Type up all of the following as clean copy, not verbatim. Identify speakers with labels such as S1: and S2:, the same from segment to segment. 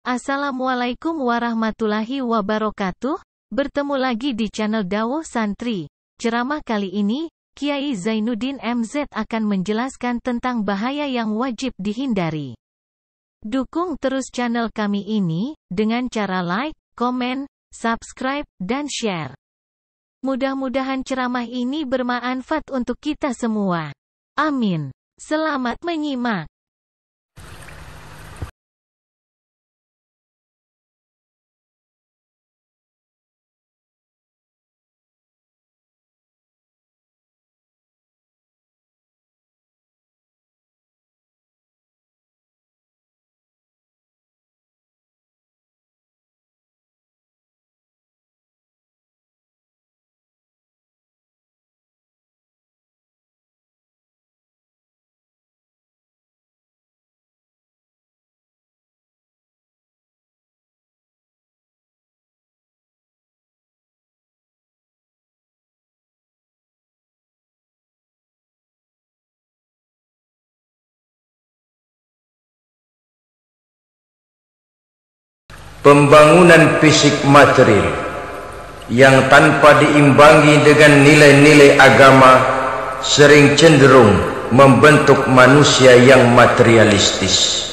S1: Assalamualaikum warahmatullahi wabarakatuh. Bertemu lagi di channel Dawuh Santri. Ceramah kali ini, Kiai Zainuddin MZ akan menjelaskan tentang bahaya yang wajib dihindari. Dukung terus channel kami ini, dengan cara like, komen, subscribe, dan share. Mudah-mudahan ceramah ini bermanfaat untuk kita semua. Amin. Selamat menyimak.
S2: Pembangunan fisik material yang tanpa diimbangi dengan nilai-nilai agama sering cenderung membentuk manusia yang materialistis.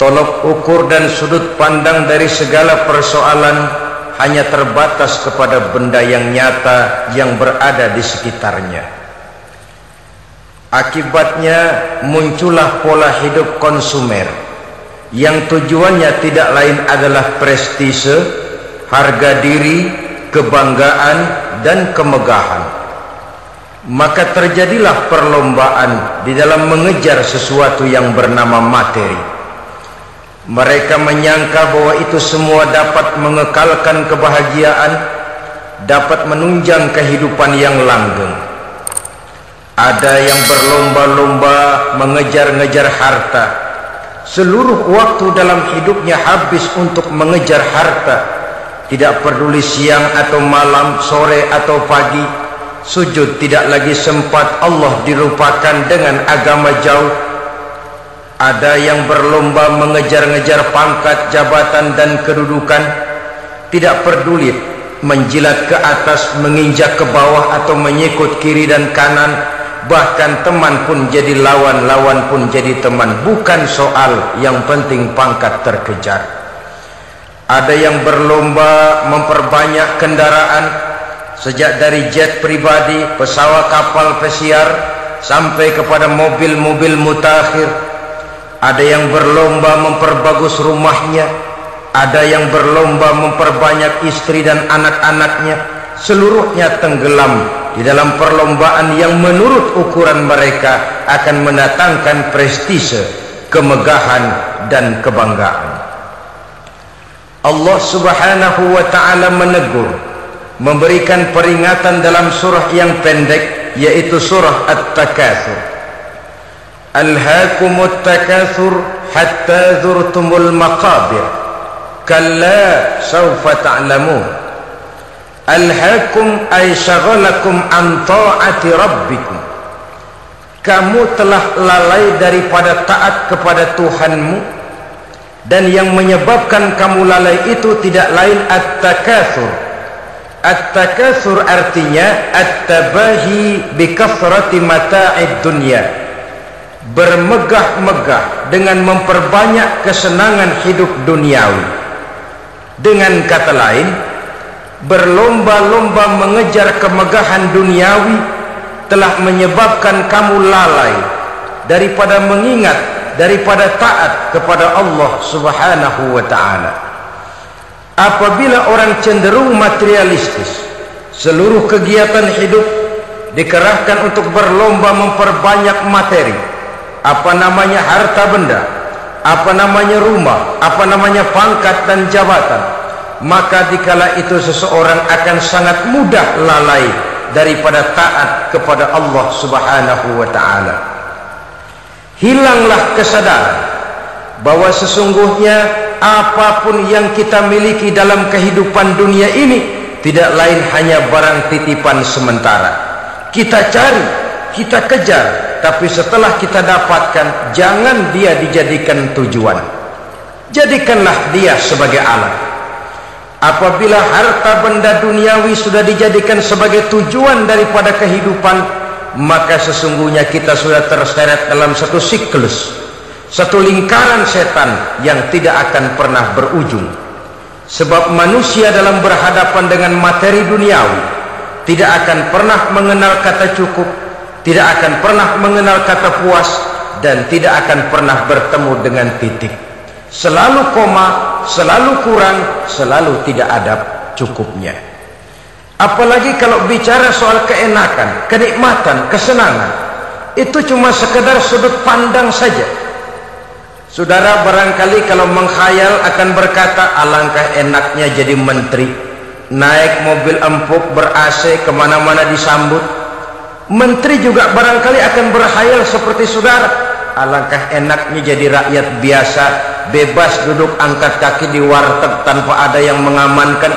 S2: Tolok ukur dan sudut pandang dari segala persoalan hanya terbatas kepada benda yang nyata yang berada di sekitarnya. Akibatnya muncullah pola hidup konsumer yang tujuannya tidak lain adalah prestise, harga diri, kebanggaan, dan kemegahan. Maka terjadilah perlombaan di dalam mengejar sesuatu yang bernama materi. Mereka menyangka bahwa itu semua dapat mengekalkan kebahagiaan, dapat menunjang kehidupan yang langgeng. Ada yang berlomba-lomba mengejar-ngejar harta. Seluruh waktu dalam hidupnya habis untuk mengejar harta. Tidak peduli siang atau malam, sore atau pagi. Sujud tidak lagi sempat, Allah dilupakan dengan agama jauh. Ada yang berlomba mengejar-ngejar pangkat, jabatan, dan kedudukan. Tidak peduli menjilat ke atas, menginjak ke bawah, atau menyikut kiri dan kanan. Bahkan teman pun jadi lawan, lawan pun jadi teman. Bukan soal, yang penting pangkat terkejar. Ada yang berlomba memperbanyak kendaraan, sejak dari jet pribadi, pesawat, kapal pesiar, sampai kepada mobil-mobil mutakhir. Ada yang berlomba memperbagus rumahnya. Ada yang berlomba memperbanyak istri dan anak-anaknya. Seluruhnya tenggelam di dalam perlombaan yang menurut ukuran mereka akan mendatangkan prestise, kemegahan, dan kebanggaan. Allah Subhanahu wa ta'ala menegur, memberikan peringatan dalam surah yang pendek, yaitu surah At-Takatsur. Alhaakumut takatsur hatta zurtumul maqabir, kalla sawfa ta'lamun. Alhaakum ay syagalakum an ta'ati rabbikum. Kamu telah lalai daripada taat kepada Tuhanmu, dan yang menyebabkan kamu lalai itu tidak lain at-takatsur. At-takatsur artinya at-tabahi bi kathrati mata'id dunya, bermegah-megah dengan memperbanyak kesenangan hidup duniawi. Dengan kata lain, berlomba-lomba mengejar kemegahan duniawi telah menyebabkan kamu lalai daripada mengingat, daripada taat kepada Allah Subhanahu wa ta'ala. Apabila orang cenderung materialistis, seluruh kegiatan hidup dikerahkan untuk berlomba memperbanyak materi. Apa namanya harta benda, apa namanya rumah, apa namanya pangkat dan jabatan. Maka dikala itu seseorang akan sangat mudah lalai daripada taat kepada Allah Subhanahu wa ta'ala. Hilanglah kesadaran bahwa sesungguhnya apapun yang kita miliki dalam kehidupan dunia ini tidak lain hanya barang titipan sementara. Kita cari, kita kejar, tapi setelah kita dapatkan, jangan dia dijadikan tujuan. Jadikanlah dia sebagai alat. Apabila harta benda duniawi sudah dijadikan sebagai tujuan daripada kehidupan, maka sesungguhnya kita sudah terseret dalam satu siklus, satu lingkaran setan yang tidak akan pernah berujung. Sebab manusia dalam berhadapan dengan materi duniawi tidak akan pernah mengenal kata cukup, tidak akan pernah mengenal kata puas, dan tidak akan pernah bertemu dengan titik. Selalu koma, selalu kurang, selalu tidak ada cukupnya. Apalagi kalau bicara soal keenakan, kenikmatan, kesenangan, itu cuma sekedar sudut pandang saja. Saudara barangkali kalau mengkhayal akan berkata, alangkah enaknya jadi menteri, naik mobil empuk ber-AC kemana-mana disambut. Menteri juga barangkali akan berkhayal seperti saudara, alangkah enaknya jadi rakyat biasa, bebas duduk angkat kaki di warteg tanpa ada yang mengamankan,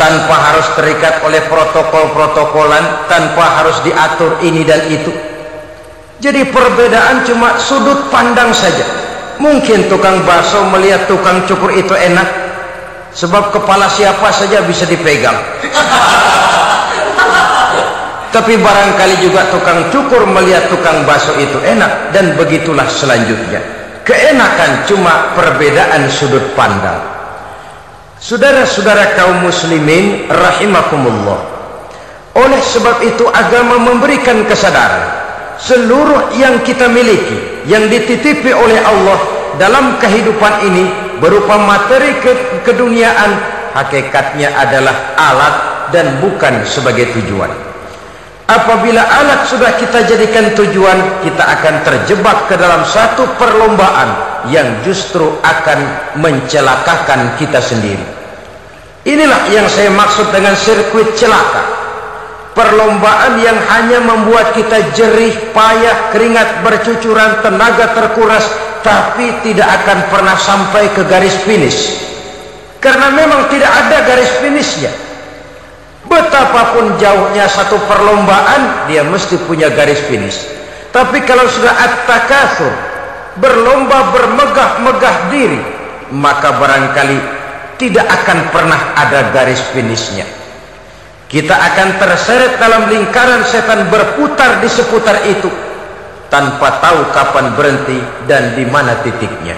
S2: tanpa harus terikat oleh protokol-protokolan, tanpa harus diatur ini dan itu. Jadi perbedaan cuma sudut pandang saja. Mungkin tukang bakso melihat tukang cukur itu enak, sebab kepala siapa saja bisa dipegang. Tapi barangkali juga tukang cukur melihat tukang bakso itu enak, dan begitulah selanjutnya. Keenakan cuma perbedaan sudut pandang. Saudara-saudara kaum muslimin rahimakumullah, oleh sebab itu agama memberikan kesadaran seluruh yang kita miliki, yang dititipi oleh Allah dalam kehidupan ini berupa materi keduniaan, hakikatnya adalah alat dan bukan sebagai tujuan. Apabila alat sudah kita jadikan tujuan, kita akan terjebak ke dalam satu perlombaan yang justru akan mencelakakan kita sendiri. Inilah yang saya maksud dengan sirkuit celaka. Perlombaan yang hanya membuat kita jerih, payah, keringat bercucuran, tenaga terkuras, tapi tidak akan pernah sampai ke garis finish. Karena memang tidak ada garis finishnya. Betapapun jauhnya satu perlombaan, dia mesti punya garis finish. Tapi kalau sudah at-takatsur, berlomba bermegah-megah diri, maka barangkali tidak akan pernah ada garis finishnya. Kita akan terseret dalam lingkaran setan, berputar di seputar itu tanpa tahu kapan berhenti dan di mana titiknya.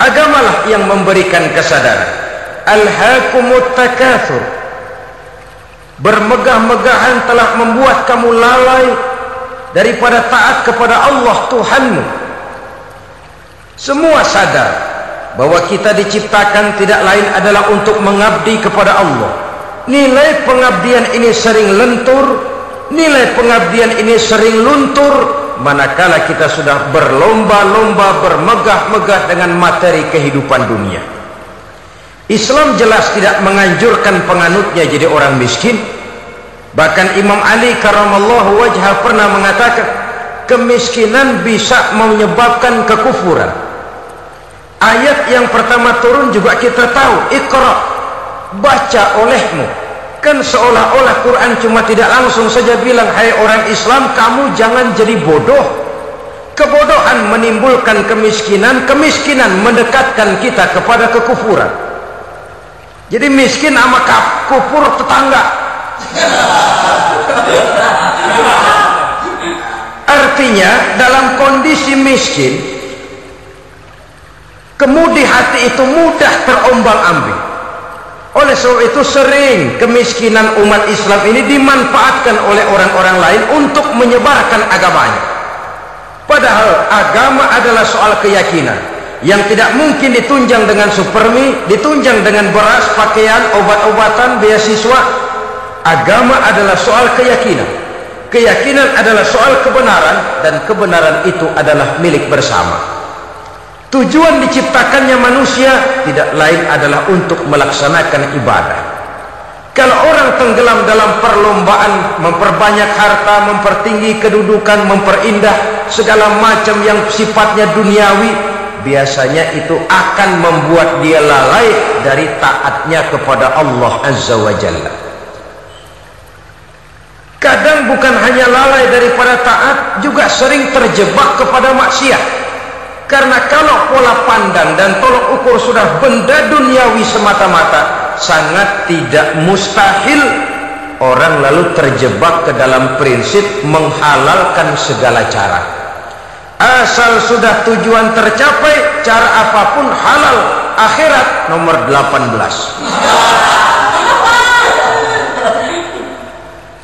S2: Agamalah yang memberikan kesadaran. Alhaakumut takatsur, bermegah-megahan telah membuat kamu lalai daripada taat kepada Allah Tuhanmu. Semua sadar bahwa kita diciptakan tidak lain adalah untuk mengabdi kepada Allah. Nilai pengabdian ini sering lentur, nilai pengabdian ini sering luntur manakala kita sudah berlomba-lomba bermegah-megah dengan materi kehidupan dunia. Islam jelas tidak menganjurkan penganutnya jadi orang miskin. Bahkan Imam Ali karamallahu wajhah pernah mengatakan, kemiskinan bisa menyebabkan kekufuran. Ayat yang pertama turun juga kita tahu, Iqra, baca olehmu. Kan seolah-olah Quran cuma tidak langsung saja bilang, hai orang Islam, kamu jangan jadi bodoh. Kebodohan menimbulkan kemiskinan, kemiskinan mendekatkan kita kepada kekufuran. Jadi miskin sama kufur tetangga. Artinya dalam kondisi miskin, kemudi hati itu mudah terombang-ambing. Oleh sebab itu sering kemiskinan umat Islam ini dimanfaatkan oleh orang-orang lain untuk menyebarkan agamanya. Padahal agama adalah soal keyakinan yang tidak mungkin ditunjang dengan supermi, ditunjang dengan beras, pakaian, obat-obatan, beasiswa. Agama adalah soal keyakinan. Keyakinan adalah soal kebenaran, dan kebenaran itu adalah milik bersama. Tujuan diciptakannya manusia tidak lain adalah untuk melaksanakan ibadah. Kalau orang tenggelam dalam perlombaan memperbanyak harta, mempertinggi kedudukan, memperindah segala macam yang sifatnya duniawi, biasanya itu akan membuat dia lalai dari taatnya kepada Allah Azza wa Jalla. Kadang bukan hanya lalai daripada taat, juga sering terjebak kepada maksiat. Karena kalau pola pandang dan tolok ukur sudah benda duniawi semata-mata, sangat tidak mustahil orang lalu terjebak ke dalam prinsip menghalalkan segala cara. Asal sudah tujuan tercapai, cara apapun halal. Akhirat nomor 18.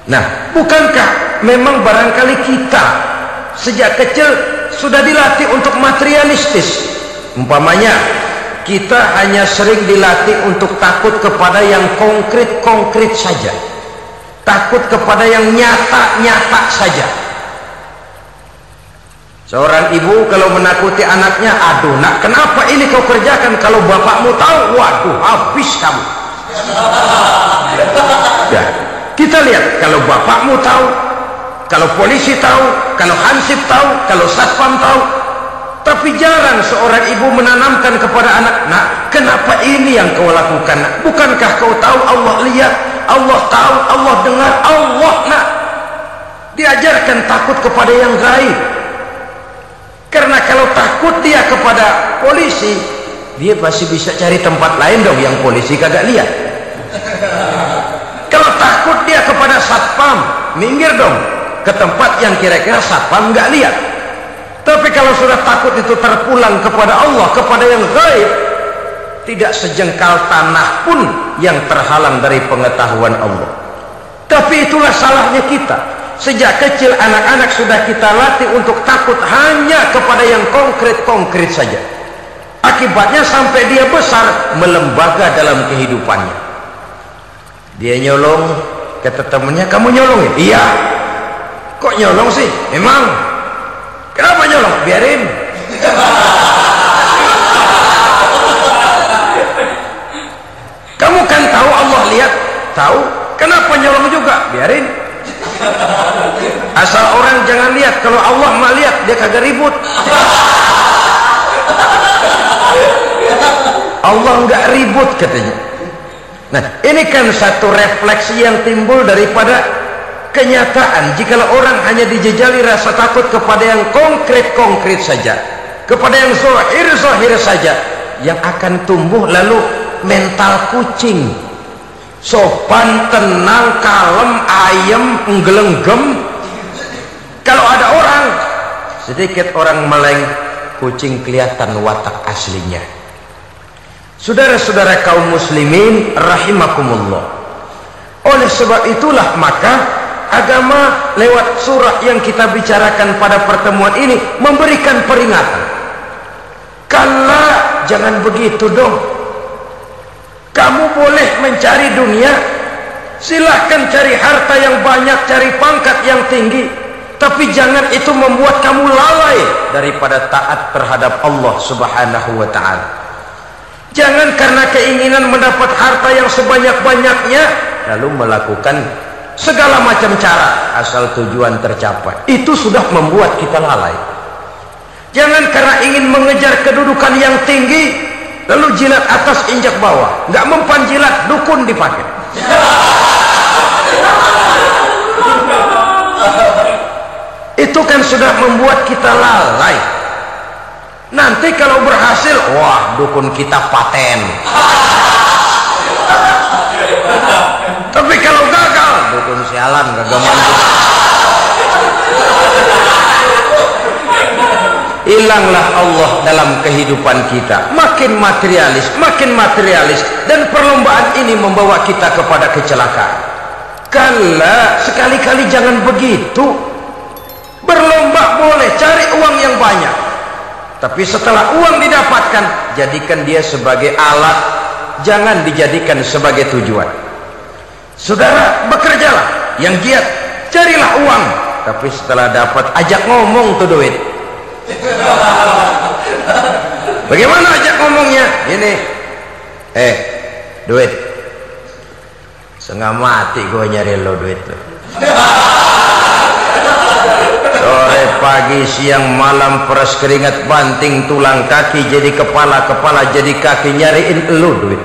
S2: Nah, bukankah memang barangkali kita sejak kecil sudah dilatih untuk materialistis? Umpamanya kita hanya sering dilatih untuk takut kepada yang konkret-konkret saja, takut kepada yang nyata-nyata saja. Seorang ibu kalau menakuti anaknya, aduh nak, kenapa ini kau kerjakan? Kalau bapakmu tahu, waduh, habis kamu. Ya, kita lihat, kalau bapakmu tahu, kalau polisi tahu, kalau hansip tahu, kalau satpam tahu. Tapi jarang seorang ibu menanamkan kepada anak, nak, kenapa ini yang kau lakukan? Nak? Bukankah kau tahu Allah lihat, Allah tahu, Allah dengar, Allah, nak. Diajarkan takut kepada yang gaib. Karena kalau takut dia kepada polisi, dia pasti bisa cari tempat lain dong yang polisi kagak lihat. Kalau takut dia kepada satpam, minggir dong ke tempat yang kira-kira satpam nggak lihat. Tapi kalau sudah takut itu terpulang kepada Allah, kepada yang gaib, tidak sejengkal tanah pun yang terhalang dari pengetahuan Allah. Tapi itulah salahnya kita. Sejak kecil anak-anak sudah kita latih untuk takut hanya kepada yang konkret-konkret saja. Akibatnya sampai dia besar melembaga dalam kehidupannya. Dia nyolong, kata temannya, kamu nyolong ya? Iya. Kok nyolong sih? Memang. Kenapa nyolong? Biarin. Kamu kan tahu Allah lihat? Tahu. Kenapa nyolong juga? Biarin. Asal orang jangan lihat. Kalau Allah mah lihat, dia kagak ribut. Allah nggak ribut katanya. Nah, ini kan satu refleksi yang timbul daripada kenyataan. Jikalau orang hanya dijejali rasa takut kepada yang konkret-konkret saja, kepada yang zahir-zahir saja, yang akan tumbuh lalu mental kucing. Sopan, tenang, kalem, ayem, nggelenggem. Kalau ada orang, sedikit orang meleng, kucing kelihatan watak aslinya. Saudara-saudara kaum muslimin rahimakumullah. Oleh sebab itulah maka agama lewat surah yang kita bicarakan pada pertemuan ini memberikan peringatan. Kala, jangan begitu dong. Kamu boleh mencari dunia, silahkan cari harta yang banyak, cari pangkat yang tinggi, tapi jangan itu membuat kamu lalai daripada taat terhadap Allah subhanahu wa ta'ala. Jangan karena keinginan mendapat harta yang sebanyak-banyaknya lalu melakukan segala macam cara asal tujuan tercapai. Itu sudah membuat kita lalai. Jangan karena ingin mengejar kedudukan yang tinggi lalu jilat atas injak bawah, nggak mempan jilat, dukun dipakai. Itu kan sudah membuat kita lalai. Nanti kalau berhasil, wah, dukun kita paten. Tapi kalau gagal, dukun sialan, gagal mampu. Hilanglah Allah dalam kehidupan kita. Makin materialis, dan perlombaan ini membawa kita kepada kecelakaan. Kala, sekali-kali jangan begitu. Berlomba boleh, cari uang yang banyak, tapi setelah uang didapatkan, jadikan dia sebagai alat, jangan dijadikan sebagai tujuan. Saudara, bekerjalah yang giat, carilah uang, tapi setelah dapat, ajak ngomong tuh duit. Bagaimana ajak ngomongnya? Ini duit, setengah mati gue nyari lo duit lo. Sore, pagi, siang, malam, peras keringat, banting tulang kaki jadi kepala, kepala jadi kaki, nyariin lo duit.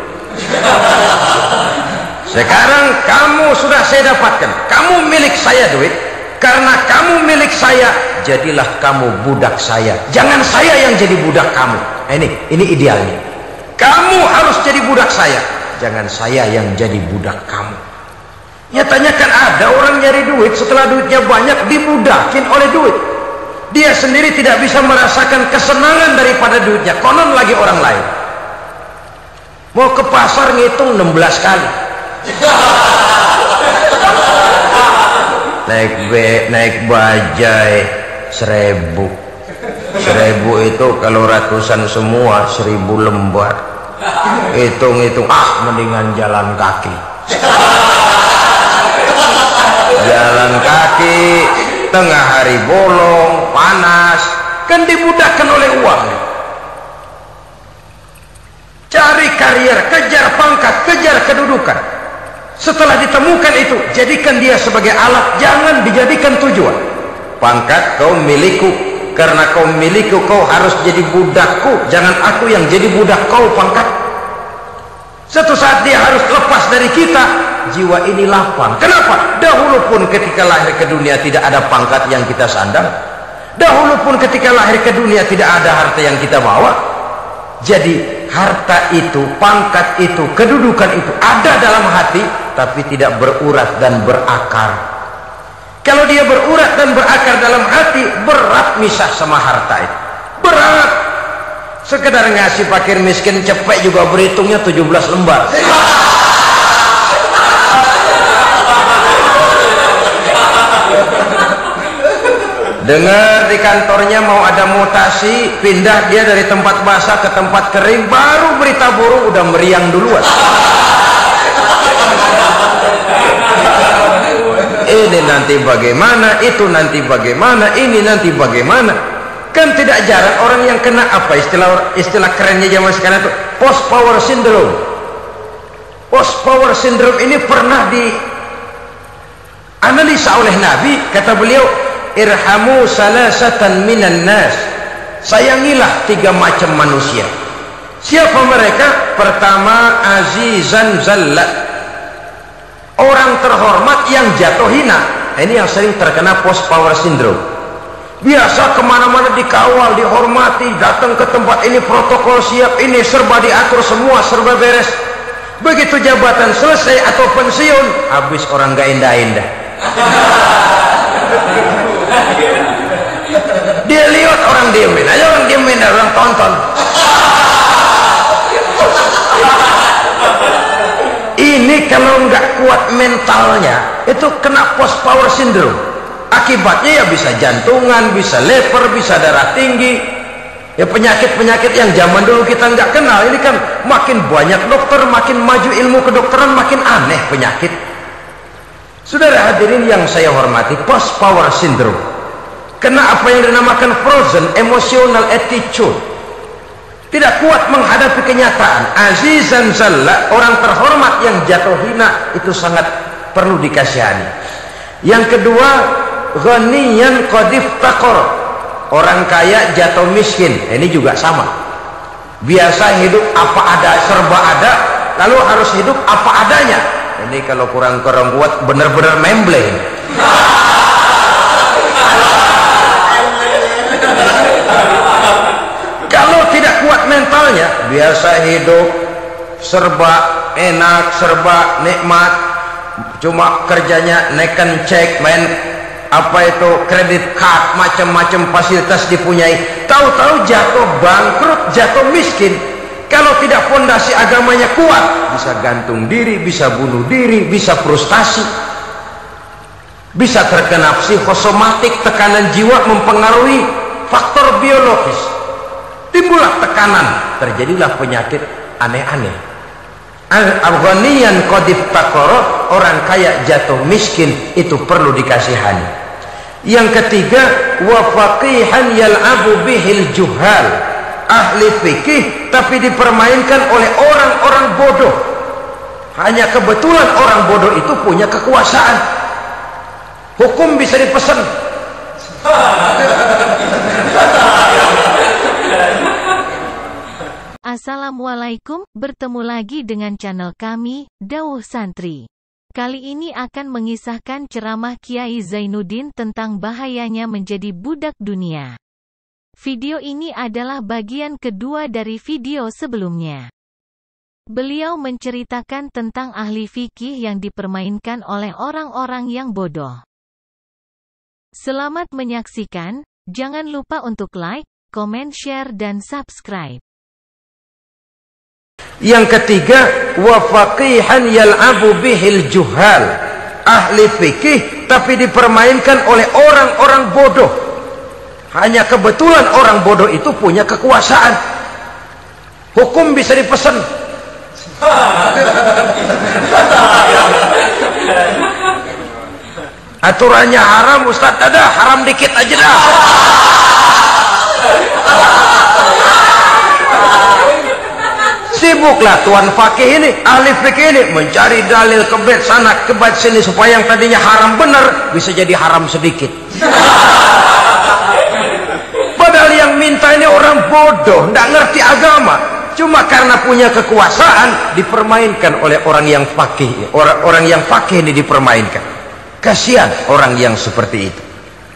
S2: Sekarang kamu sudah saya dapatkan, kamu milik saya duit, Karena kamu milik saya, jadilah kamu budak saya. Jangan saya yang jadi budak kamu. Ini idealnya. Kamu harus jadi budak saya, jangan saya yang jadi budak kamu. Nyatanya kan ada orang nyari duit, setelah duitnya banyak dibudakin oleh duit. Dia sendiri tidak bisa merasakan kesenangan daripada duitnya, konon lagi orang lain. Mau ke pasar ngitung 16 kali. Naik bajai 1000. 1000 itu kalau ratusan semua 1000 lembar. Hitung mendingan jalan kaki. Jalan kaki tengah hari bolong panas, kan dibudakkan oleh uang. Cari karier, kejar pangkat, kejar kedudukan. Setelah ditemukan itu, jadikan dia sebagai alat, jangan dijadikan tujuan. Pangkat kau milikku, karena kau milikku kau harus jadi budakku, jangan aku yang jadi budak kau pangkat. Suatu saat dia harus lepas dari kita, jiwa ini lapang. Kenapa? Dahulu pun ketika lahir ke dunia tidak ada pangkat yang kita sandang. Dahulu pun ketika lahir ke dunia tidak ada harta yang kita bawa. Jadi harta itu, pangkat itu, kedudukan itu ada dalam hati, tapi tidak berurat dan berakar. Kalau dia berurat dan berakar dalam hati, berat misah sama harta itu. Berat. Sekedar ngasih fakir miskin cepet juga berhitungnya 17 lembar. Dengar di kantornya mau ada mutasi, pindah dia dari tempat basah ke tempat kering, baru berita buruk udah meriang duluan. Ini nanti bagaimana, itu nanti bagaimana, ini nanti bagaimana. Kan tidak jarang orang yang kena apa istilah kerennya zaman sekarang itu post power syndrome. Post power syndrome ini pernah dianalisa oleh Nabi, kata beliau, irhamu salasatan minan nas, sayangilah 3 macam manusia. Siapa mereka? Pertama, azizan zallat, orang terhormat yang jatuh hina. Ini yang sering terkena post power syndrome. Biasa kemana-mana dikawal, dihormati, datang ke tempat ini protokol siap, ini serba diatur, semua serba beres. Begitu jabatan selesai atau pensiun, habis orang gak indah-indah. Dia lihat orang diemin aja, orang diemin, orang tonton. Ini kalau nggak kuat mentalnya, itu kena post power syndrome. Akibatnya ya bisa jantungan, bisa lever, bisa darah tinggi. Ya penyakit-penyakit yang zaman dulu kita nggak kenal. Ini kan makin banyak dokter, makin maju ilmu kedokteran, makin aneh penyakit. Saudara hadirin yang saya hormati, post power syndrome kena apa yang dinamakan frozen emotional attitude. Tidak kuat menghadapi kenyataan. Azizan zalla, orang terhormat yang jatuh hina, itu sangat perlu dikasihani. Yang kedua, ghaniyan qadif taqor, orang kaya jatuh miskin. Ini juga sama. Biasa hidup apa ada, serba ada, lalu harus hidup apa adanya. Ini kalau kurang kuat benar-benar membleng. Kalau tidak kuat mentalnya, biasa hidup serba enak, serba nikmat, cuma kerjanya neken cek, main apa itu kredit card, macam-macam fasilitas dipunyai, tahu-tahu jatuh bangkrut, jatuh miskin. Kalau tidak fondasi agamanya kuat, bisa gantung diri, bisa bunuh diri, bisa frustasi, bisa terkena psikosomatik, tekanan jiwa mempengaruhi faktor biologis, timbullah tekanan, terjadilah penyakit aneh-aneh. Al-ghaniyan qadif taqara, orang kaya jatuh miskin, itu perlu dikasihani. Yang ketiga, wa faqihan yal'abu bihil juhal, ahli fikih tapi dipermainkan oleh orang-orang bodoh. Hanya kebetulan orang bodoh itu punya kekuasaan, hukum bisa dipesan.
S1: Assalamualaikum, bertemu lagi dengan channel kami, Dawuh Santri. Kali ini akan mengisahkan ceramah Kiai Zainuddin tentang bahayanya menjadi budak dunia. Video ini adalah bagian kedua dari video sebelumnya. Beliau menceritakan tentang ahli fikih yang dipermainkan oleh orang-orang yang bodoh. Selamat menyaksikan, jangan lupa untuk like, komen, share, dan subscribe.
S2: Yang ketiga, wa faqihan yal'abu bihil juhal. Ahli fikih tapi dipermainkan oleh orang-orang bodoh. Hanya kebetulan orang bodoh itu punya kekuasaan. Hukum bisa dipesan. Aturannya haram, Ustaz, ada haram dikit aja dah. Sibuklah tuan fakih ini, ahli fikih ini mencari dalil kebet sana kebet sini supaya yang tadinya haram benar bisa jadi haram sedikit. Padahal yang minta ini orang bodoh, tidak ngerti agama, cuma karena punya kekuasaan dipermainkan oleh orang yang fakih. Orang yang fakih ini dipermainkan. Kasihan orang yang seperti itu.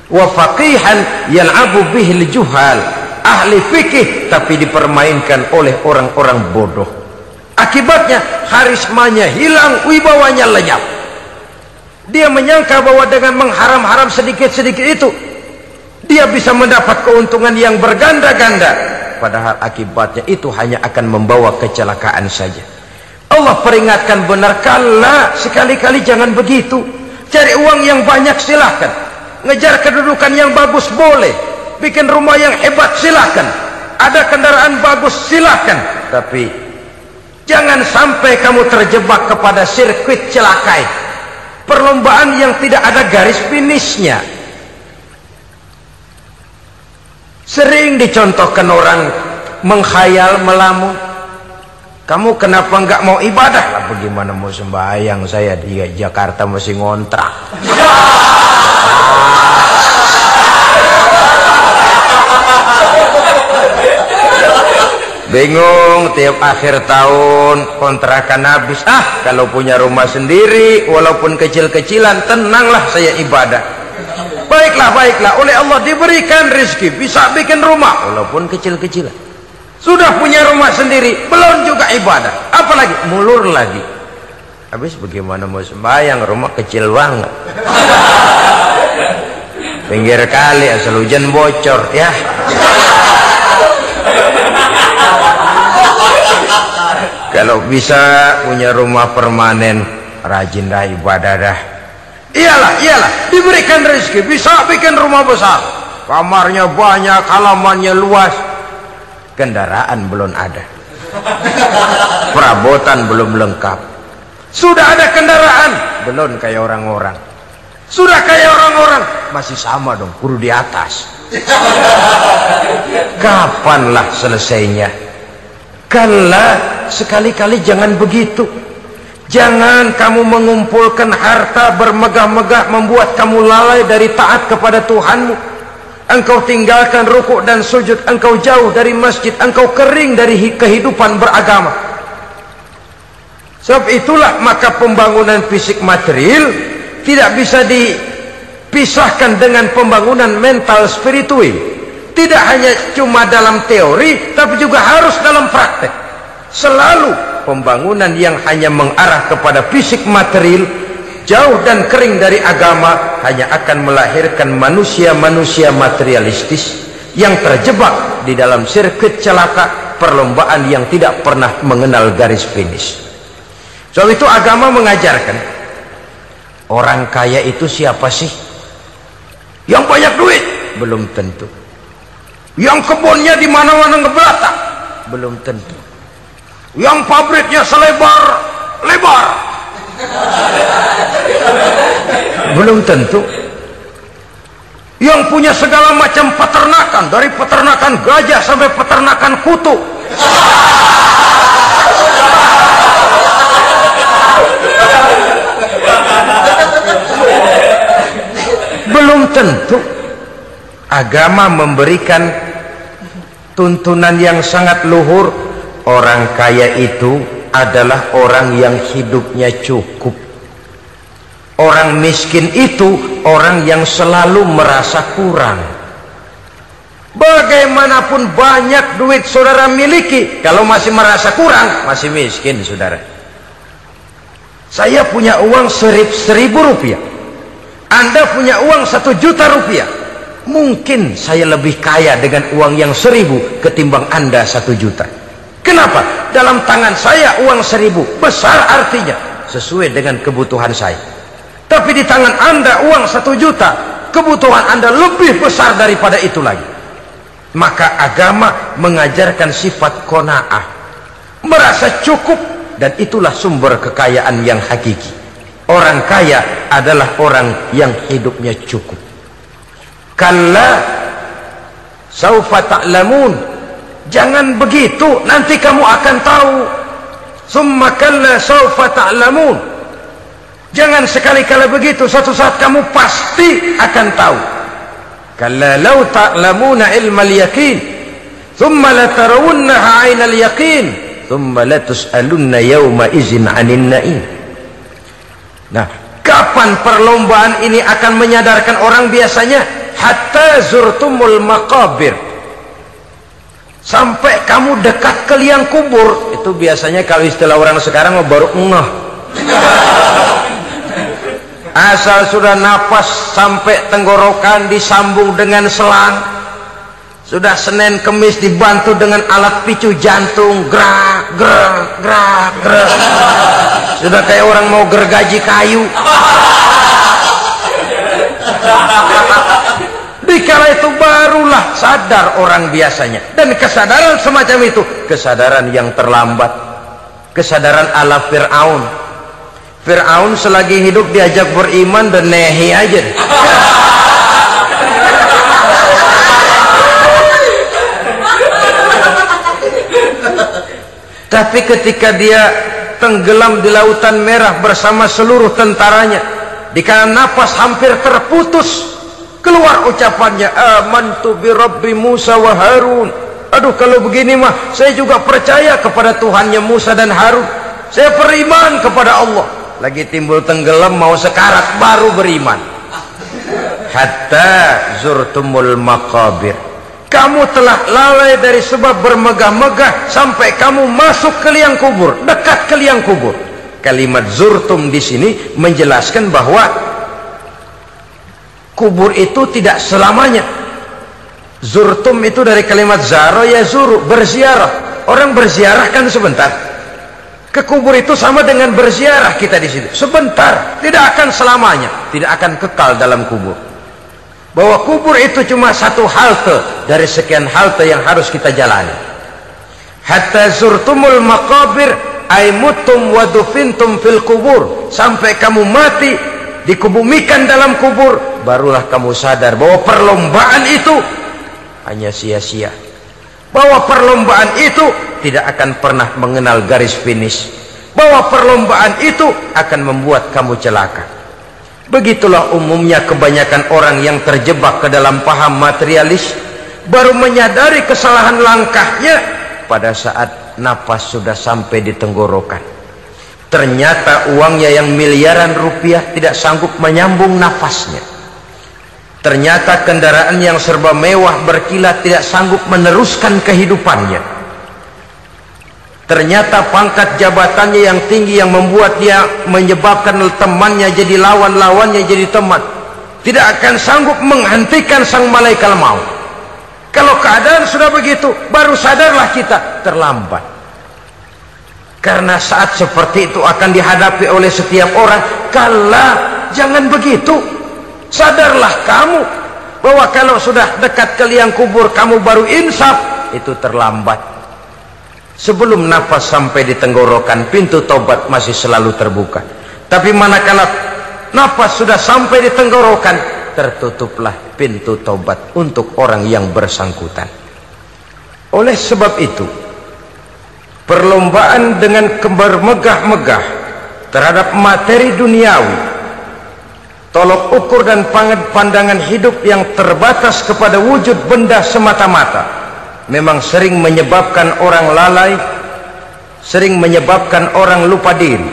S2: Wa faqihan yal'abu bihil juhal. Ahli fikih tapi dipermainkan oleh orang-orang bodoh. Akibatnya karismanya hilang, wibawanya lenyap. Dia menyangka bahwa dengan mengharam-haram sedikit-sedikit itu dia bisa mendapat keuntungan yang berganda-ganda, padahal akibatnya itu hanya akan membawa kecelakaan saja. Allah peringatkan benar, kala sekali-kali jangan begitu. Cari uang yang banyak silahkan, ngejar kedudukan yang bagus boleh, bikin rumah yang hebat silahkan, ada kendaraan bagus silahkan, tapi jangan sampai kamu terjebak kepada sirkuit celakai, perlombaan yang tidak ada garis finishnya. Sering dicontohkan orang menghayal, melamun, kamu kenapa nggak mau ibadah? Lah bagaimana mau sembahyang, saya di Jakarta masih ngontrak. Bingung, tiap akhir tahun kontrakan habis. Kalau punya rumah sendiri walaupun kecil-kecilan, tenanglah saya ibadah. Baiklah, oleh Allah diberikan rezeki bisa bikin rumah walaupun kecil-kecilan. Sudah punya rumah sendiri belum juga ibadah, apalagi mulur lagi. Habis bagaimana mau sembahyang, rumah kecil banget. Pinggir kali asal hujan bocor ya. Kalau bisa punya rumah permanen, rajin dah ibadah dah. Iyalah, diberikan rezeki bisa bikin rumah besar, kamarnya banyak, halamannya luas, kendaraan belum ada, perabotan belum lengkap. Sudah ada kendaraan belum kayak orang-orang, sudah kayak orang-orang masih sama dong, kudu di atas. Kapanlah selesainya? Kala sekali-kali jangan begitu. Jangan kamu mengumpulkan harta bermegah-megah membuat kamu lalai dari taat kepada Tuhanmu. Engkau tinggalkan rukuk dan sujud, engkau jauh dari masjid, engkau kering dari kehidupan beragama. Sebab itulah maka pembangunan fisik material tidak bisa dipisahkan dengan pembangunan mental spiritual. Tidak hanya cuma dalam teori, tapi juga harus dalam praktek. Selalu pembangunan yang hanya mengarah kepada fisik material, jauh dan kering dari agama, hanya akan melahirkan manusia-manusia materialistis yang terjebak di dalam sirkuit celaka, perlombaan yang tidak pernah mengenal garis finish. Soal itu agama mengajarkan, orang kaya itu siapa sih? Yang banyak duit? Belum tentu. Yang kebunnya di mana-mana ngebelata? Belum tentu. Yang pabriknya selebar-lebar? Belum tentu. Yang punya segala macam peternakan, dari peternakan gajah sampai peternakan kutu? Belum tentu. Agama memberikan tuntunan yang sangat luhur. Orang kaya itu adalah orang yang hidupnya cukup. Orang miskin itu orang yang selalu merasa kurang. Bagaimanapun banyak duit saudara miliki, kalau masih merasa kurang, masih miskin saudara. Saya punya uang 1.000 rupiah, Anda punya uang 1 juta rupiah. Mungkin saya lebih kaya dengan uang yang 1.000 ketimbang Anda 1 juta. Kenapa? Dalam tangan saya uang 1.000 besar, artinya sesuai dengan kebutuhan saya. Tapi di tangan Anda uang 1 juta, kebutuhan Anda lebih besar daripada itu lagi. Maka agama mengajarkan sifat qanaah, merasa cukup, dan itulah sumber kekayaan yang hakiki. Orang kaya adalah orang yang hidupnya cukup. Kalla saufa ta'lamun, jangan begitu, nanti kamu akan tahu. Summa kalla saufa ta'lamun, jangan sekali-kali begitu, suatu saat kamu pasti akan tahu. Kalla law ta'lamuna ilmal yaqin thumma latarawunnaha 'ainal yaqin thumma latus'alunna yawma idzin 'anin na'im. Nah, kapan perlombaan ini akan menyadarkan orang biasanya? Hatta zurtumul maqabir, sampai kamu dekat ke liang kubur. Itu biasanya kalau istilah orang sekarang baru ngeh. Asal sudah napas sampai tenggorokan disambung dengan selang, sudah Senin Kemis dibantu dengan alat picu jantung, gerak gerak gerak gerak, sudah kayak orang mau gergaji kayu. Dikala itu barulah sadar orang biasanya. Dan kesadaran semacam itu kesadaran yang terlambat, kesadaran ala Fir'aun. Fir'aun selagi hidup diajak beriman dan nehi aja. Tapi ketika dia tenggelam di lautan merah bersama seluruh tentaranya, dikala napas hampir terputus, keluar ucapannya, amantu bi Rabbi Musa wa Harun. Aduh, kalau begini mah saya juga percaya kepada Tuhannya Musa dan Harun. Saya beriman kepada Allah. Lagi timbul tenggelam mau sekarat baru beriman. Hatta zurtumul maqabir, kamu telah lalai dari sebab bermegah-megah sampai kamu masuk ke liang kubur, dekat ke liang kubur. Kalimat zurtum di sini menjelaskan bahwa kubur itu tidak selamanya. Zurtum itu dari kalimat zaro ya zuru, berziarah. Orang berziarah kan sebentar. Ke kubur itu sama dengan berziarah kita di situ. Sebentar, tidak akan selamanya, tidak akan kekal dalam kubur. Bahwa kubur itu cuma satu halte dari sekian halte yang harus kita jalani. Hatta zurtumul maqabir ay mutum wa dufintum fil kubur, sampai kamu mati dikubumikan dalam kubur, barulah kamu sadar bahwa perlombaan itu hanya sia-sia, bahwa perlombaan itu tidak akan pernah mengenal garis finish, bahwa perlombaan itu akan membuat kamu celaka. Begitulah umumnya kebanyakan orang yang terjebak ke dalam paham materialis, baru menyadari kesalahan langkahnya pada saat napas sudah sampai di tenggorokan. Ternyata uangnya yang miliaran rupiah tidak sanggup menyambung nafasnya. Ternyata kendaraan yang serba mewah berkilat tidak sanggup meneruskan kehidupannya. Ternyata pangkat jabatannya yang tinggi yang membuat dia menyebabkan temannya jadi lawan, lawannya jadi teman, tidak akan sanggup menghentikan sang malaikat maut. Kalau keadaan sudah begitu, baru sadarlah kita terlambat. Karena saat seperti itu akan dihadapi oleh setiap orang. Kala, jangan begitu. Sadarlah kamu bahwa kalau sudah dekat ke liang kubur kamu baru insaf, itu terlambat. Sebelum nafas sampai di tenggorokan, pintu tobat masih selalu terbuka. Tapi manakala nafas sudah sampai di tenggorokan, tertutuplah pintu tobat untuk orang yang bersangkutan. Oleh sebab itu, perlombaan dengan bermegah-megah terhadap materi duniawi, tolok ukur dan pandangan hidup yang terbatas kepada wujud benda semata-mata, memang sering menyebabkan orang lalai, sering menyebabkan orang lupa diri.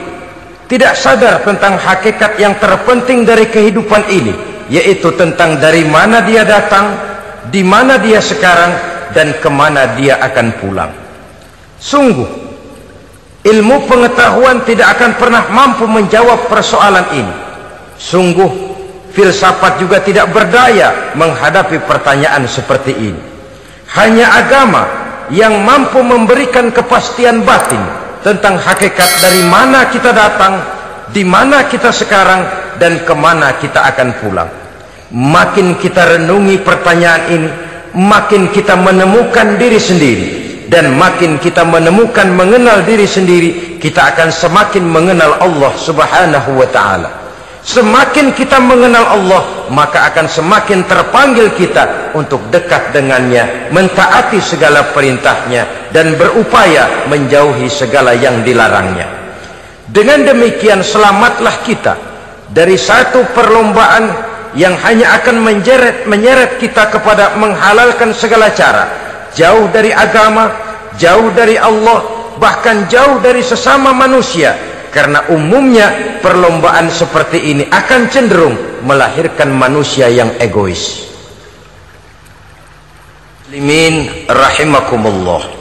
S2: tidak sadar tentang hakikat yang terpenting dari kehidupan ini, yaitu tentang dari mana dia datang, di mana dia sekarang, dan kemana dia akan pulang. Sungguh, ilmu pengetahuan tidak akan pernah mampu menjawab persoalan ini. Sungguh, filsafat juga tidak berdaya menghadapi pertanyaan seperti ini. Hanya agama yang mampu memberikan kepastian batin tentang hakikat dari mana kita datang, di mana kita sekarang, dan kemana kita akan pulang. Makin kita renungi pertanyaan ini, makin kita menemukan diri sendiri, dan makin kita menemukan mengenal diri sendiri, kita akan semakin mengenal Allah Subhanahu wa ta'ala. Semakin kita mengenal Allah, maka akan semakin terpanggil kita untuk dekat dengannya, mentaati segala perintahnya, dan berupaya menjauhi segala yang dilarangnya. Dengan demikian selamatlah kita dari satu perlombaan yang hanya akan menyeret kita kepada menghalalkan segala cara, jauh dari agama, jauh dari Allah, bahkan jauh dari sesama manusia. Karena umumnya perlombaan seperti ini akan cenderung melahirkan manusia yang egois. Muslimin rahimakumullah.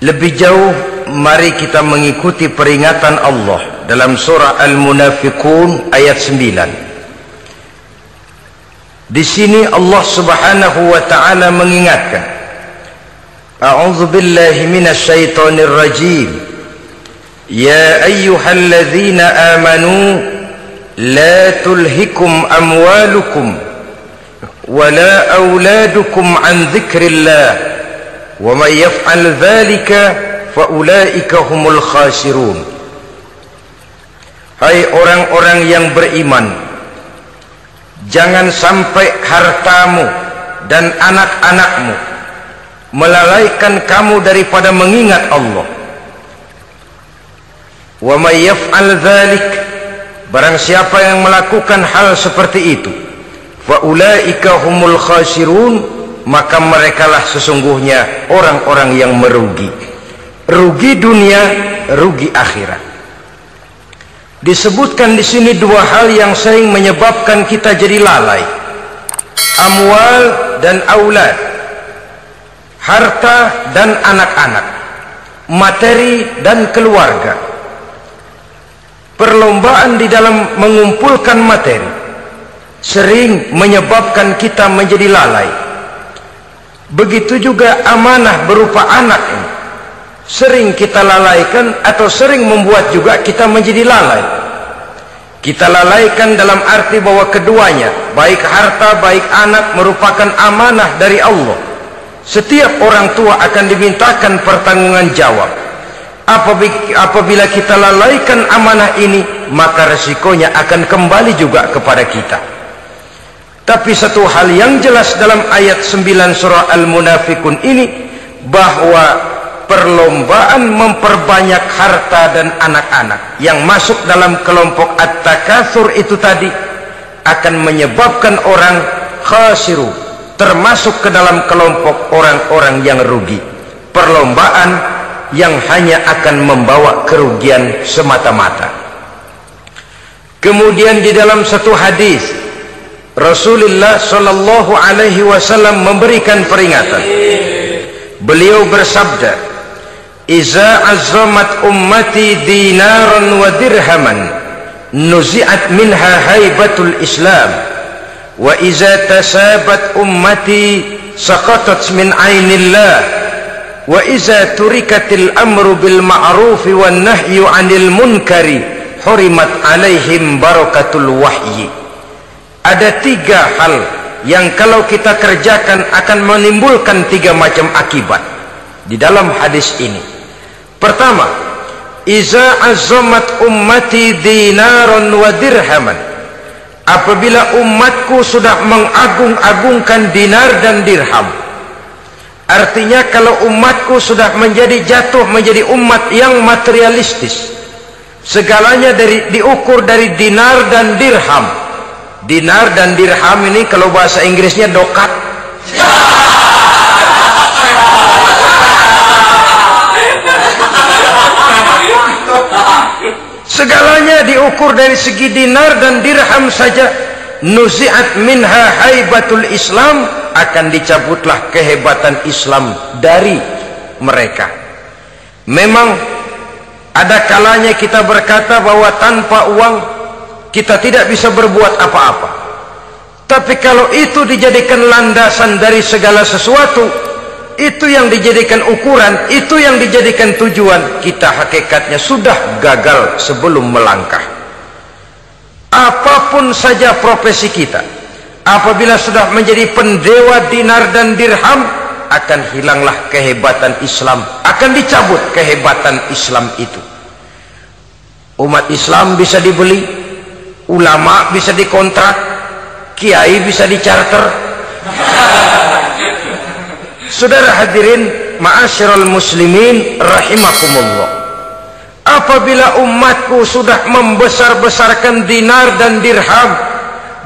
S2: Lebih jauh, mari kita mengikuti peringatan Allah dalam surah Al-Munafiqun ayat 9. Di sini Allah Subhanahu wa ta'ala mengingatkan, A'udzu billahi minasy syaithanir rajim. Ya ayyuhalladzina amanu la tulhikum amwalukum wala auladukum an dzikrillah wa may yaf'al dzalika fa ulaika humul khasirun. Hai orang-orang yang beriman, jangan sampai hartamu dan anak-anakmu melalaikan kamu daripada mengingat Allah. Wa may yaf'al dzalik, barang siapa yang melakukan hal seperti itu, fa ulaika humul khasirun, maka merekalah sesungguhnya orang-orang yang merugi. Rugi dunia, rugi akhirat. Disebutkan di sini dua hal yang sering menyebabkan kita jadi lalai. Amwal dan aulad. Harta dan anak-anak. Materi dan keluarga. Perlombaan di dalam mengumpulkan materi sering menyebabkan kita menjadi lalai. Begitu juga amanah berupa anak ini sering kita lalaikan atau sering membuat juga kita menjadi lalai. Kita lalaikan dalam arti bahwa keduanya, baik harta baik anak, merupakan amanah dari Allah. Setiap orang tua akan dimintakan pertanggungjawaban jawab. Apabila kita lalaikan amanah ini, maka resikonya akan kembali juga kepada kita. Tapi satu hal yang jelas dalam ayat 9 surah Al-Munafiqun ini, bahwa perlombaan memperbanyak harta dan anak-anak yang masuk dalam kelompok at-takatsur itu tadi akan menyebabkan orang khasiru, termasuk ke dalam kelompok orang-orang yang rugi. Perlombaan yang hanya akan membawa kerugian semata-mata. Kemudian di dalam satu hadis Rasulullah Shallallahu Alaihi Wasallam memberikan peringatan. Beliau bersabda, "Iza azzamat ummati dinaran wa dirhaman, nuzi'at minha haibatul Islam, wa iza tasabat ummati saqatat min ainillah." Wa iza turikatil amru bil ma'rufi wan nahyu 'anil munkari hurimat 'alaihim barakatul wahyi. Ada tiga hal yang kalau kita kerjakan akan menimbulkan tiga macam akibat di dalam hadis ini. Pertama, iza azzamat ummati dinaran wa dirhaman. Apabila umatku sudah mengagung-agungkan dinar dan dirham, artinya kalau umatku sudah jatuh menjadi umat yang materialistis, segalanya diukur dari dinar dan dirham. Dinar dan dirham ini kalau bahasa Inggrisnya dokat. diukur dari segi dinar dan dirham saja, nuzi'at minha haibatul Islam, akan dicabutlah kehebatan Islam dari mereka. Memang ada kalanya kita berkata bahwa tanpa uang kita tidak bisa berbuat apa-apa. Tapi kalau itu dijadikan landasan dari segala sesuatu, itu yang dijadikan ukuran, itu yang dijadikan tujuan, kita hakikatnya sudah gagal sebelum melangkah. Apapun saja profesi kita, apabila sudah menjadi pendewa dinar dan dirham, akan hilanglah kehebatan Islam, akan dicabut kehebatan Islam itu. Umat Islam bisa dibeli, ulama bisa dikontrak, kiai bisa dicarter. Saudara hadirin ma'asyiral muslimin rahimakumullah, apabila umatku sudah membesar-besarkan dinar dan dirham,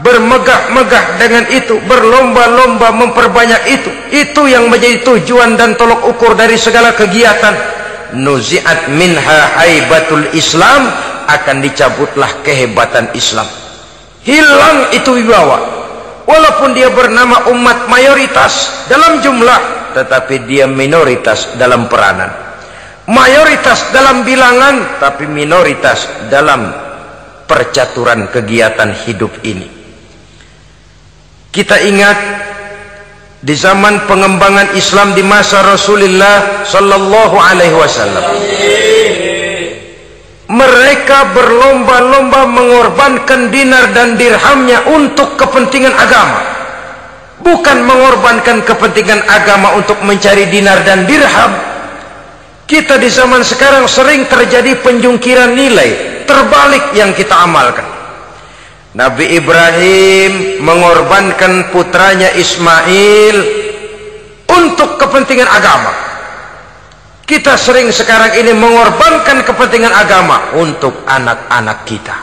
S2: bermegah-megah dengan itu, berlomba-lomba memperbanyak itu yang menjadi tujuan dan tolok ukur dari segala kegiatan, nuzi'at minha haibatul Islam, akan dicabutlah kehebatan Islam. Hilang itu wibawa, walaupun dia bernama umat mayoritas dalam jumlah, tetapi dia minoritas dalam peranan, mayoritas dalam bilangan, tapi minoritas dalam percaturan kegiatan hidup ini. Kita ingat di zaman pengembangan Islam di masa Rasulullah sallallahu alaihi wasallam, mereka berlomba-lomba mengorbankan dinar dan dirhamnya untuk kepentingan agama, bukan mengorbankan kepentingan agama untuk mencari dinar dan dirham. Kita di zaman sekarang sering terjadi penjungkiran nilai, terbalik yang kita amalkan. Nabi Ibrahim mengorbankan putranya Ismail untuk kepentingan agama. Kita sering sekarang ini mengorbankan kepentingan agama untuk anak-anak kita.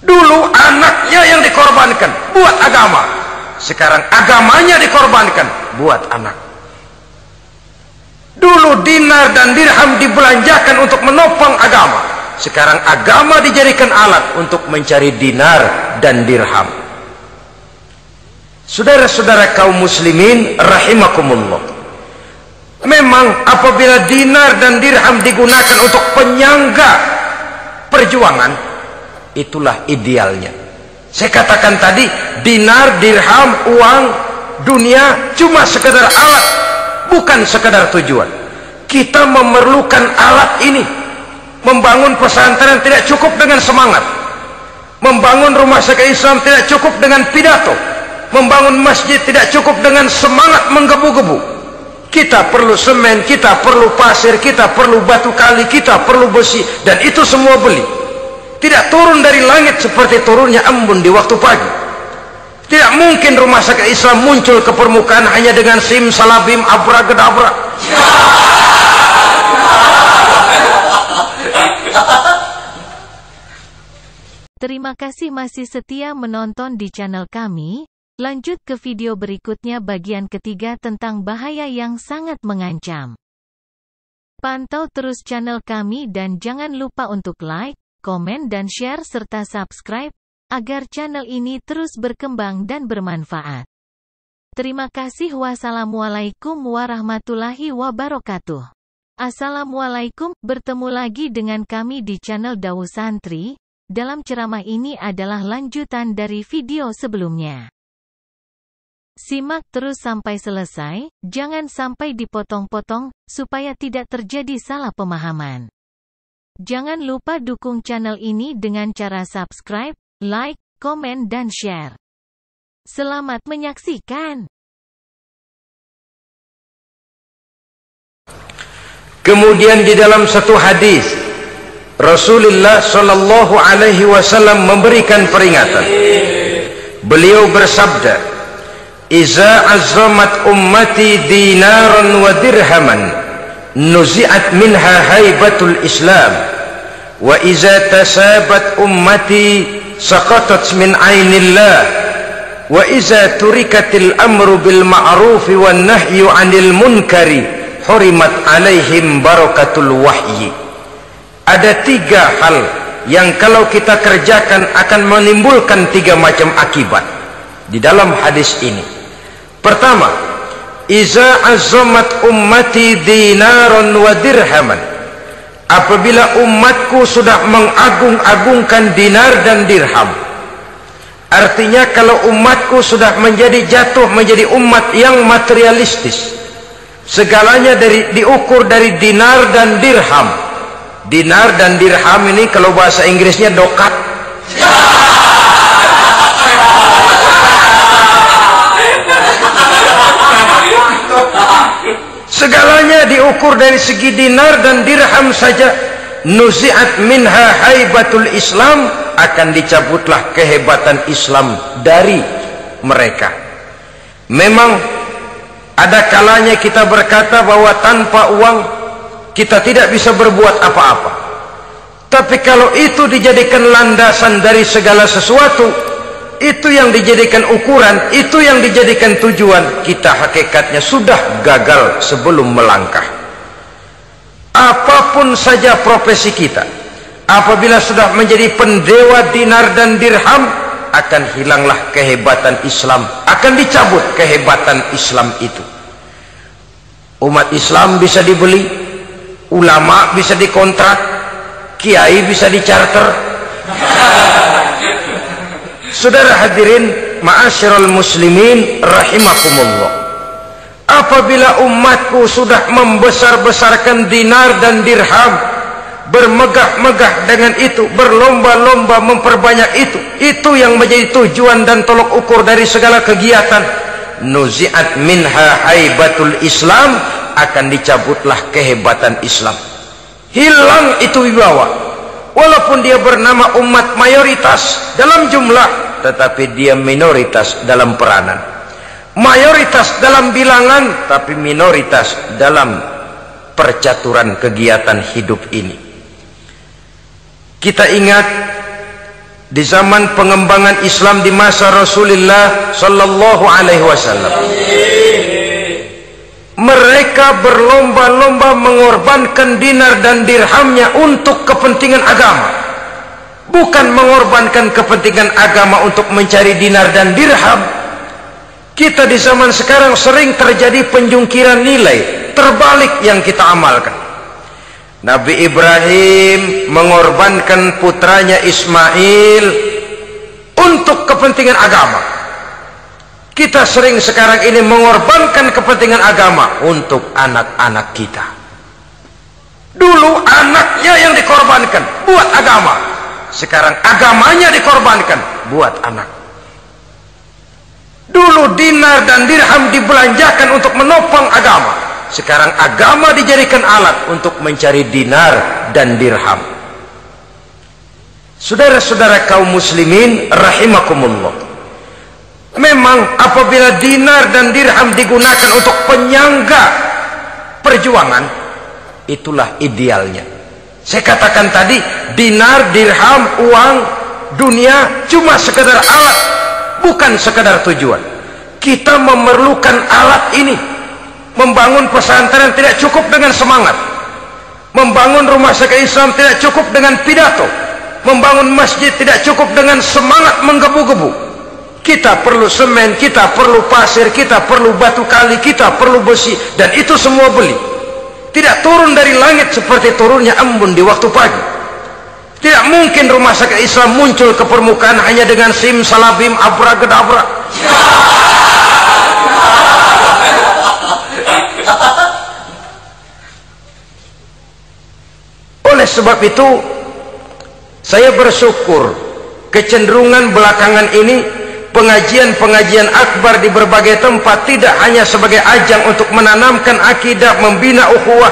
S2: Dulu anaknya yang dikorbankan buat agama, sekarang agamanya dikorbankan buat anak. Dulu dinar dan dirham dibelanjakan untuk menopang agama, sekarang agama dijadikan alat untuk mencari dinar dan dirham. Saudara-saudara kaum muslimin rahimakumullah, memang apabila dinar dan dirham digunakan untuk penyangga perjuangan, itulah idealnya. Saya katakan tadi, dinar, dirham, uang, dunia cuma sekedar alat, bukan sekedar tujuan. Kita memerlukan alat ini. Membangun pesantren tidak cukup dengan semangat, membangun rumah sakit Islam tidak cukup dengan pidato, membangun masjid tidak cukup dengan semangat menggebu-gebu. Kita perlu semen, kita perlu pasir, kita perlu batu kali, kita perlu besi, dan itu semua beli. Tidak turun dari langit seperti turunnya embun di waktu pagi. Tidak mungkin rumah sakit Islam muncul ke permukaan hanya dengan simsalabim abracadabra.
S1: Terima kasih masih setia menonton di channel kami. Lanjut ke video berikutnya bagian ketiga tentang bahaya yang sangat mengancam. Pantau terus channel kami dan jangan lupa untuk like, komen dan share serta subscribe, agar channel ini terus berkembang dan bermanfaat. Terima kasih. Wassalamualaikum warahmatullahi wabarakatuh. Assalamualaikum, bertemu lagi dengan kami di channel Dawuh Santri. Dalam ceramah ini adalah lanjutan dari video sebelumnya. Simak terus sampai selesai, jangan sampai dipotong-potong, supaya tidak terjadi salah pemahaman. Jangan lupa dukung channel ini dengan cara subscribe, like, komen dan share. Selamat menyaksikan.
S2: Kemudian di dalam satu hadis, Rasulullah sallallahu alaihi wasallam memberikan peringatan. Beliau bersabda, "Iza azzamat ummati dinaran wa dirhaman, nuzi'at minha haibatul Islam, wa iza tasabat ummati saqatat min ainillah, wa iza turikatil amru bil ma'ruf wan nahyu 'anil munkari, hurimat alaihim barakatul wahyi." Ada tiga hal yang kalau kita kerjakan akan menimbulkan 3 macam akibat di dalam hadis ini. Pertama, iza azamat ummati dinaron wa dirhaman, apabila umatku sudah mengagung-agungkan dinar dan dirham. Artinya kalau umatku sudah jatuh menjadi umat yang materialistis, segalanya diukur dari dinar dan dirham. Dinar dan dirham ini kalau bahasa Inggrisnya dokat. Segalanya diukur dari segi dinar dan dirham saja. Nuzi'at minha haibatul Islam, akan dicabutlah kehebatan Islam dari mereka. Memang ada kalanya kita berkata bahwa tanpa uang kita tidak bisa berbuat apa-apa. Tapi kalau itu dijadikan landasan dari segala sesuatu, itu yang dijadikan ukuran, itu yang dijadikan tujuan, kita hakikatnya sudah gagal sebelum melangkah. Apapun saja profesi kita, apabila sudah menjadi pendewa dinar dan dirham, akan hilanglah kehebatan Islam, akan dicabut kehebatan Islam itu. Umat Islam bisa dibeli, ulama bisa dikontrak, kiai bisa dicarter. Saudara hadirin ma'asyiral muslimin rahimakumullah, apabila umatku sudah membesar-besarkan dinar dan dirham, bermegah-megah dengan itu, berlomba-lomba memperbanyak itu yang menjadi tujuan dan tolok ukur dari segala kegiatan, nuzi'at minha haibatul Islam, akan dicabutlah kehebatan Islam. Hilang itu wibawa. Walaupun dia bernama umat mayoritas dalam jumlah, tetapi dia minoritas dalam peranan. Mayoritas dalam bilangan, tapi minoritas dalam percaturan kegiatan hidup ini. Kita ingat di zaman pengembangan Islam di masa Rasulullah sallallahu alaihi wasallam, mereka berlomba-lomba mengorbankan dinar dan dirhamnya untuk kepentingan agama, bukan mengorbankan kepentingan agama untuk mencari dinar dan dirham. Kita di zaman sekarang sering terjadi penjungkiran nilai, terbalik yang kita amalkan. Nabi Ibrahim mengorbankan putranya Ismail untuk kepentingan agama. Kita sering sekarang ini mengorbankan kepentingan agama untuk anak-anak kita. Dulu anaknya yang dikorbankan buat agama, sekarang agamanya dikorbankan buat anak. Dulu dinar dan dirham dibelanjakan untuk menopang agama, sekarang agama dijadikan alat untuk mencari dinar dan dirham. Saudara-saudara kaum muslimin rahimakumullah, memang apabila dinar dan dirham digunakan untuk penyangga perjuangan, itulah idealnya. Saya katakan tadi, dinar, dirham, uang, dunia cuma sekedar alat, bukan sekedar tujuan. Kita memerlukan alat ini. Membangun pesantren tidak cukup dengan semangat, membangun rumah sakit Islam tidak cukup dengan pidato, membangun masjid tidak cukup dengan semangat menggebu-gebu. Kita perlu semen, kita perlu pasir, kita perlu batu kali, kita perlu besi, dan itu semua beli. Tidak turun dari langit seperti turunnya embun di waktu pagi. Tidak mungkin rumah sakit Islam muncul ke permukaan hanya dengan simsalabim abracadabra. Oleh sebab itu, saya bersyukur kecenderungan belakangan ini pengajian-pengajian akbar di berbagai tempat tidak hanya sebagai ajang untuk menanamkan akidah, membina ukhuwah,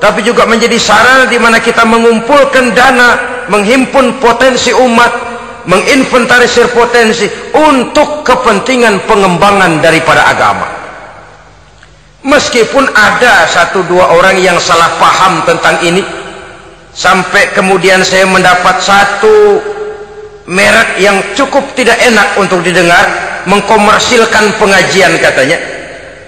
S2: tapi juga menjadi sarana di mana kita mengumpulkan dana, menghimpun potensi umat, menginventarisir potensi untuk kepentingan pengembangan daripada agama. Meskipun ada 1-2 orang yang salah paham tentang ini, sampai kemudian saya mendapat satu merek yang cukup tidak enak untuk didengar, mengkomersilkan pengajian katanya,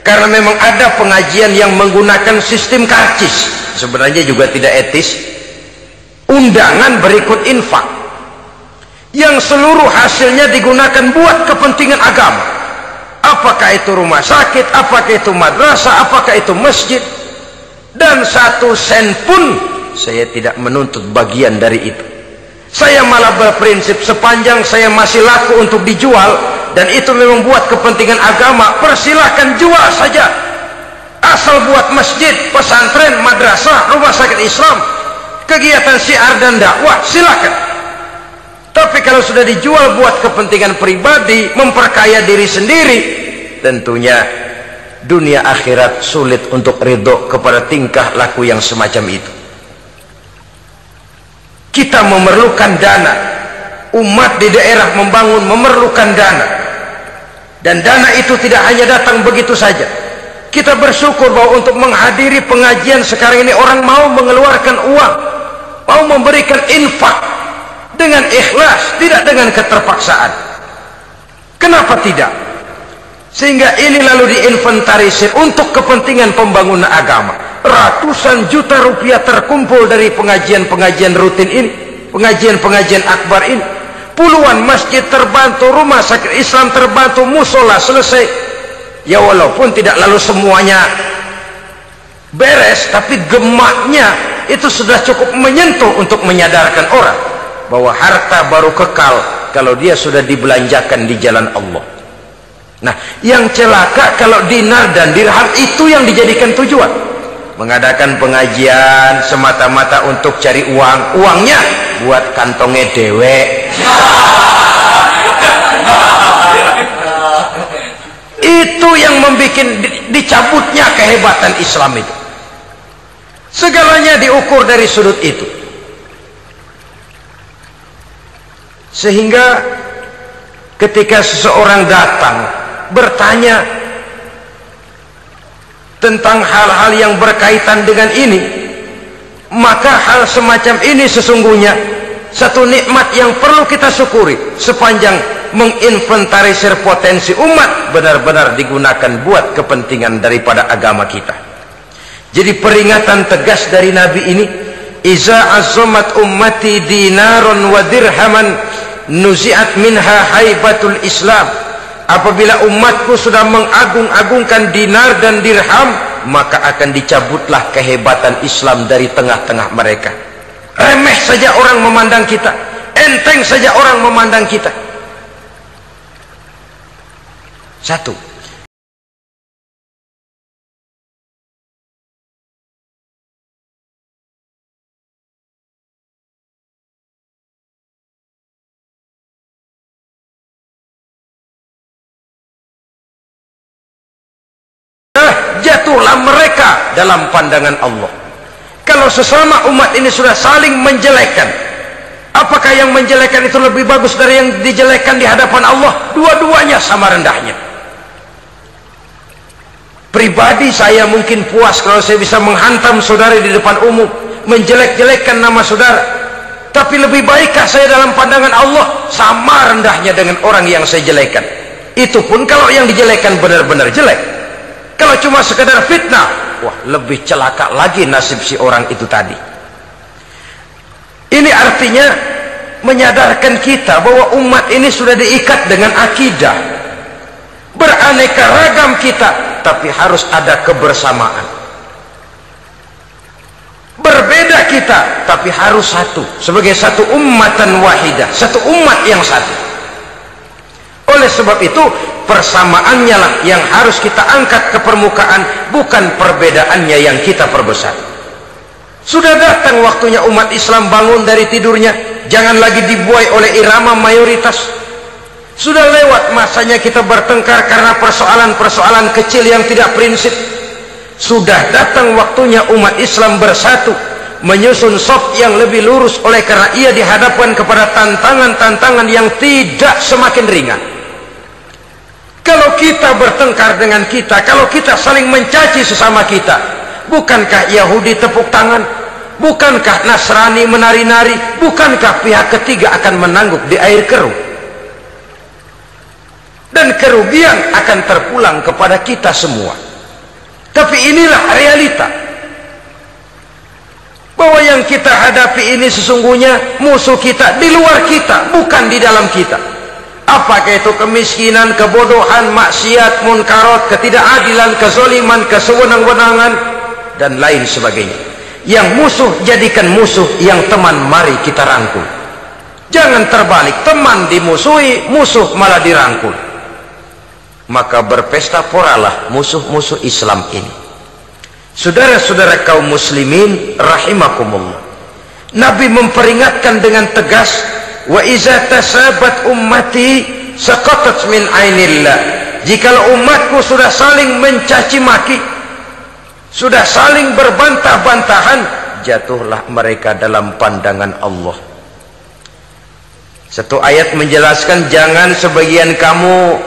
S2: karena memang ada pengajian yang menggunakan sistem karcis, sebenarnya juga tidak etis, undangan berikut infak yang seluruh hasilnya digunakan buat kepentingan agama. Apakah itu rumah sakit, apakah itu madrasah, apakah itu masjid, dan 1 sen pun saya tidak menuntut bagian dari itu. Saya malah berprinsip sepanjang saya masih laku untuk dijual dan itu memang buat kepentingan agama, persilahkan jual saja, asal buat masjid, pesantren, madrasah, rumah sakit Islam, kegiatan syiar dan dakwah, silakan. Tapi kalau sudah dijual buat kepentingan pribadi, memperkaya diri sendiri, tentunya dunia akhirat sulit untuk ridho kepada tingkah laku yang semacam itu. Kita memerlukan dana, umat di daerah membangun memerlukan dana, dan dana itu tidak hanya datang begitu saja. Kita bersyukur bahwa untuk menghadiri pengajian sekarang ini orang mau mengeluarkan uang, mau memberikan infak dengan ikhlas, tidak dengan keterpaksaan. Kenapa tidak? Sehingga ini lalu diinventarisir untuk kepentingan pembangunan agama. Ratusan juta rupiah terkumpul dari pengajian-pengajian rutin ini, pengajian-pengajian akbar ini. Puluhan masjid terbantu, rumah sakit Islam terbantu, musola selesai. Ya walaupun tidak lalu semuanya beres, tapi gemaknya itu sudah cukup menyentuh untuk menyadarkan orang bahwa harta baru kekal kalau dia sudah dibelanjakan di jalan Allah. Nah, yang celaka kalau dinar dan dirham itu yang dijadikan tujuan. Mengadakan pengajian semata-mata untuk cari uang, uangnya buat kantongnya dewek. Itu yang membuat dicabutnya kehebatan Islam itu. Segalanya diukur dari sudut itu. Sehingga ketika seseorang datang bertanya tentang hal-hal yang berkaitan dengan ini, maka hal semacam ini sesungguhnya satu nikmat yang perlu kita syukuri sepanjang menginventarisir potensi umat benar-benar digunakan buat kepentingan daripada agama kita. Jadi peringatan tegas dari Nabi ini, iza azzamat ummati dinaron wa dirhaman nuzi'at minha haibatul Islam. Apabila umatku sudah mengagung-agungkan dinar dan dirham, maka akan dicabutlah kehebatan Islam dari tengah-tengah mereka. Remeh saja orang memandang kita, enteng saja orang memandang kita. Satu, jatuhlah mereka dalam pandangan Allah. Kalau sesama umat ini sudah saling menjelekkan, apakah yang menjelekkan itu lebih bagus dari yang dijelekkan di hadapan Allah? Dua-duanya sama rendahnya. Pribadi saya mungkin puas kalau saya bisa menghantam saudara di depan umum, menjelek-jelekkan nama saudara. Tapi lebih baikkah saya dalam pandangan Allah sama rendahnya dengan orang yang saya jelekkan? Itu pun kalau yang dijelekan benar-benar jelek. Kalau cuma sekedar fitnah, wah lebih celaka lagi nasib si orang itu tadi. Ini artinya menyadarkan kita bahwa umat ini sudah diikat dengan akidah. Beraneka ragam kita, tapi harus ada kebersamaan. Berbeda kita, tapi harus satu. Sebagai satu ummatan wahidah, satu umat yang satu. Oleh sebab itu, persamaannya lah yang harus kita angkat ke permukaan, bukan perbedaannya yang kita perbesar. Sudah datang waktunya umat Islam bangun dari tidurnya, jangan lagi dibuai oleh irama mayoritas. Sudah lewat masanya kita bertengkar karena persoalan-persoalan kecil yang tidak prinsip. Sudah datang waktunya umat Islam bersatu, menyusun saf yang lebih lurus, oleh karena ia dihadapkan kepada tantangan-tantangan yang tidak semakin ringan. Kalau kita bertengkar dengan kita, kalau kita saling mencaci sesama kita, bukankah Yahudi tepuk tangan? Bukankah Nasrani menari-nari? Bukankah pihak ketiga akan menangguk di air keruh? Dan kerugian akan terpulang kepada kita semua. Tapi inilah realita, bahwa yang yang kita hadapi ini sesungguhnya musuh kita di luar kita, bukan di dalam kita. Apakah itu kemiskinan, kebodohan, maksiat, munkarat, ketidakadilan, kezaliman, kesewenang-wenangan, dan lain sebagainya. Yang musuh jadikan musuh, yang teman mari kita rangkul. Jangan terbalik, teman dimusuhi, musuh malah dirangkul. Maka berpesta poralah musuh-musuh Islam ini. Saudara-saudara kaum muslimin rahimakumullah, Nabi memperingatkan dengan tegas, wa iza tasabat ummati saqatat min ainillah. Jikalau umatku sudah saling mencaci maki, sudah saling berbantah-bantahan, jatuhlah mereka dalam pandangan Allah. Satu ayat menjelaskan jangan sebagian kamu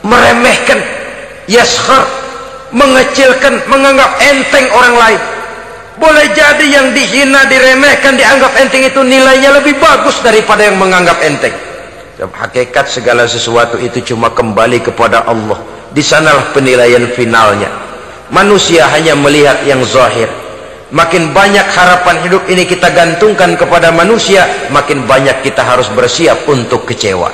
S2: meremehkan, yaskhar, mengecilkan, menganggap enteng orang lain. Boleh jadi yang dihina, diremehkan, dianggap enteng itu nilainya lebih bagus daripada yang menganggap enteng. Hakikat segala sesuatu itu cuma kembali kepada Allah. Di sanalah penilaian finalnya. Manusia hanya melihat yang zahir. Makin banyak harapan hidup ini kita gantungkan kepada manusia, makin banyak kita harus bersiap untuk kecewa.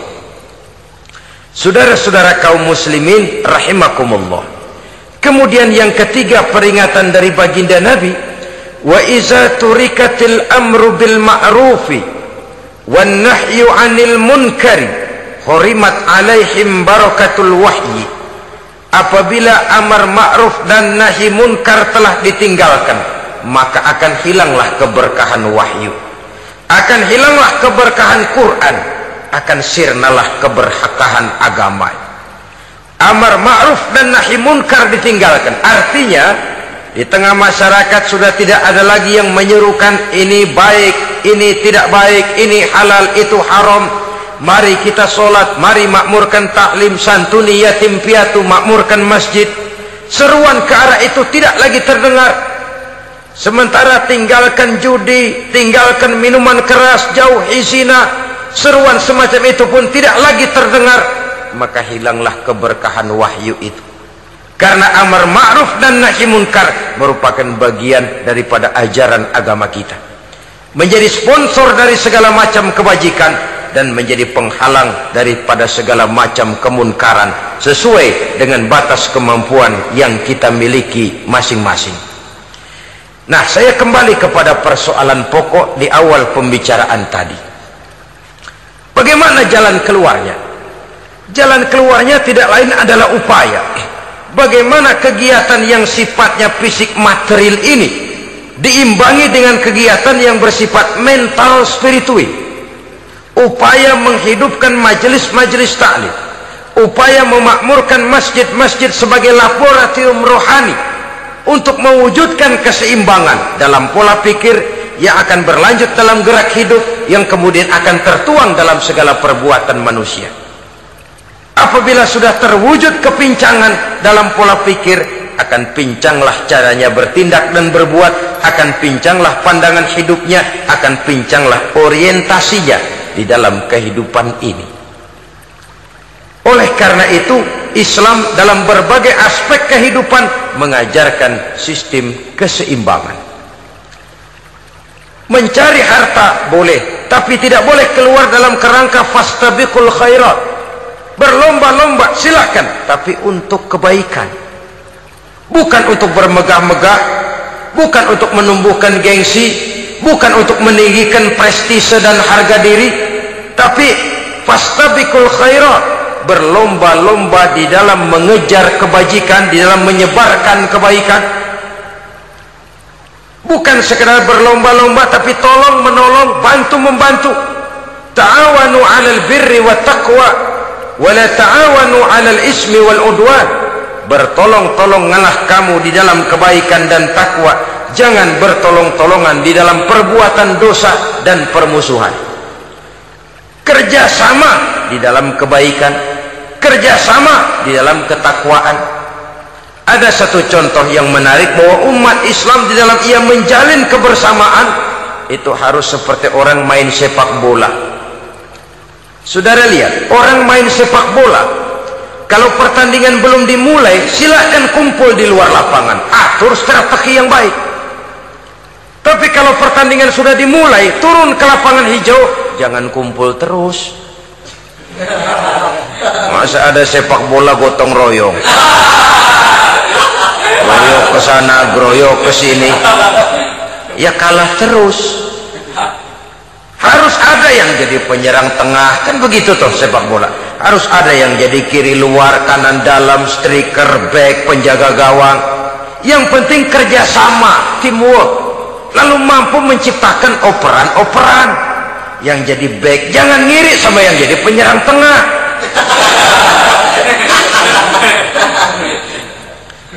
S2: Saudara-saudara kaum muslimin rahimakumullah. Kemudian yang ketiga peringatan dari baginda Nabi, wa iza turikatil amru bil ma'rufi wan nahyu 'anil munkari hurimat 'alaihim barakatul wahyi. Apabila amar ma'ruf dan nahi munkar telah ditinggalkan, maka akan hilanglah keberkahan wahyu, akan hilanglah keberkahan Quran, akan sirnalah keberkahan agama. Amar ma'ruf dan nahi munkar ditinggalkan, artinya di tengah masyarakat sudah tidak ada lagi yang menyerukan ini baik, ini tidak baik, ini halal, itu haram. Mari kita sholat, mari makmurkan taklim, santuni yatim piatu, makmurkan masjid. Seruan ke arah itu tidak lagi terdengar. Sementara tinggalkan judi, tinggalkan minuman keras, jauhi zina, seruan semacam itu pun tidak lagi terdengar. Maka hilanglah keberkahan wahyu itu. Karena amar ma'ruf dan nahi munkar merupakan bagian daripada ajaran agama kita. Menjadi sponsor dari segala macam kebajikan dan menjadi penghalang daripada segala macam kemunkaran sesuai dengan batas kemampuan yang kita miliki masing-masing. Nah, saya kembali kepada persoalan pokok di awal pembicaraan tadi. Bagaimana jalan keluarnya? Jalan keluarnya tidak lain adalah upaya. Bagaimana kegiatan yang sifatnya fisik material ini diimbangi dengan kegiatan yang bersifat mental spiritual. Upaya menghidupkan majelis-majelis taklim, upaya memakmurkan masjid-masjid sebagai laboratorium rohani untuk mewujudkan keseimbangan dalam pola pikir yang akan berlanjut dalam gerak hidup yang kemudian akan tertuang dalam segala perbuatan manusia. Apabila sudah terwujud kepincangan dalam pola pikir, akan pincanglah caranya bertindak dan berbuat, akan pincanglah pandangan hidupnya, akan pincanglah orientasinya di dalam kehidupan ini. Oleh karena itu, Islam dalam berbagai aspek kehidupan mengajarkan sistem keseimbangan. Mencari harta boleh, tapi tidak boleh keluar dalam kerangka fastabiqul khairat. Berlomba-lomba silakan, tapi untuk kebaikan, bukan untuk bermegah-megah, bukan untuk menumbuhkan gengsi, bukan untuk meninggikan prestise dan harga diri, tapi fastabiqul khairat, berlomba-lomba di dalam mengejar kebajikan, di dalam menyebarkan kebaikan. Bukan sekedar berlomba-lomba, tapi tolong menolong, bantu membantu. Ta'awanu 'alal birri wat taqwa wala ta'awanu 'alal ismi wal udwan. Bertolong-tolonganlah kamu di dalam kebaikan dan takwa, jangan bertolong-tolongan di dalam perbuatan dosa dan permusuhan. Kerjasama di dalam kebaikan, kerjasama di dalam ketakwaan. Ada satu contoh yang menarik bahwa umat Islam di dalam ia menjalin kebersamaan itu harus seperti orang main sepak bola. Saudara lihat, orang main sepak bola, kalau pertandingan belum dimulai, silakan kumpul di luar lapangan, atur strategi yang baik. Tapi kalau pertandingan pertandingan sudah dimulai, turun ke lapangan hijau, jangan kumpul terus. Masa ada sepak bola gotong royong, groyok ke sana, groyok ke sini, ya kalah terus. Harus ada yang jadi penyerang tengah, kan begitu toh sepak bola. Harus ada yang jadi kiri luar, kanan dalam, striker, back, penjaga gawang. Yang penting kerjasama, teamwork, lalu mampu menciptakan operan-operan. Yang jadi back jangan ngiri sama yang jadi penyerang tengah.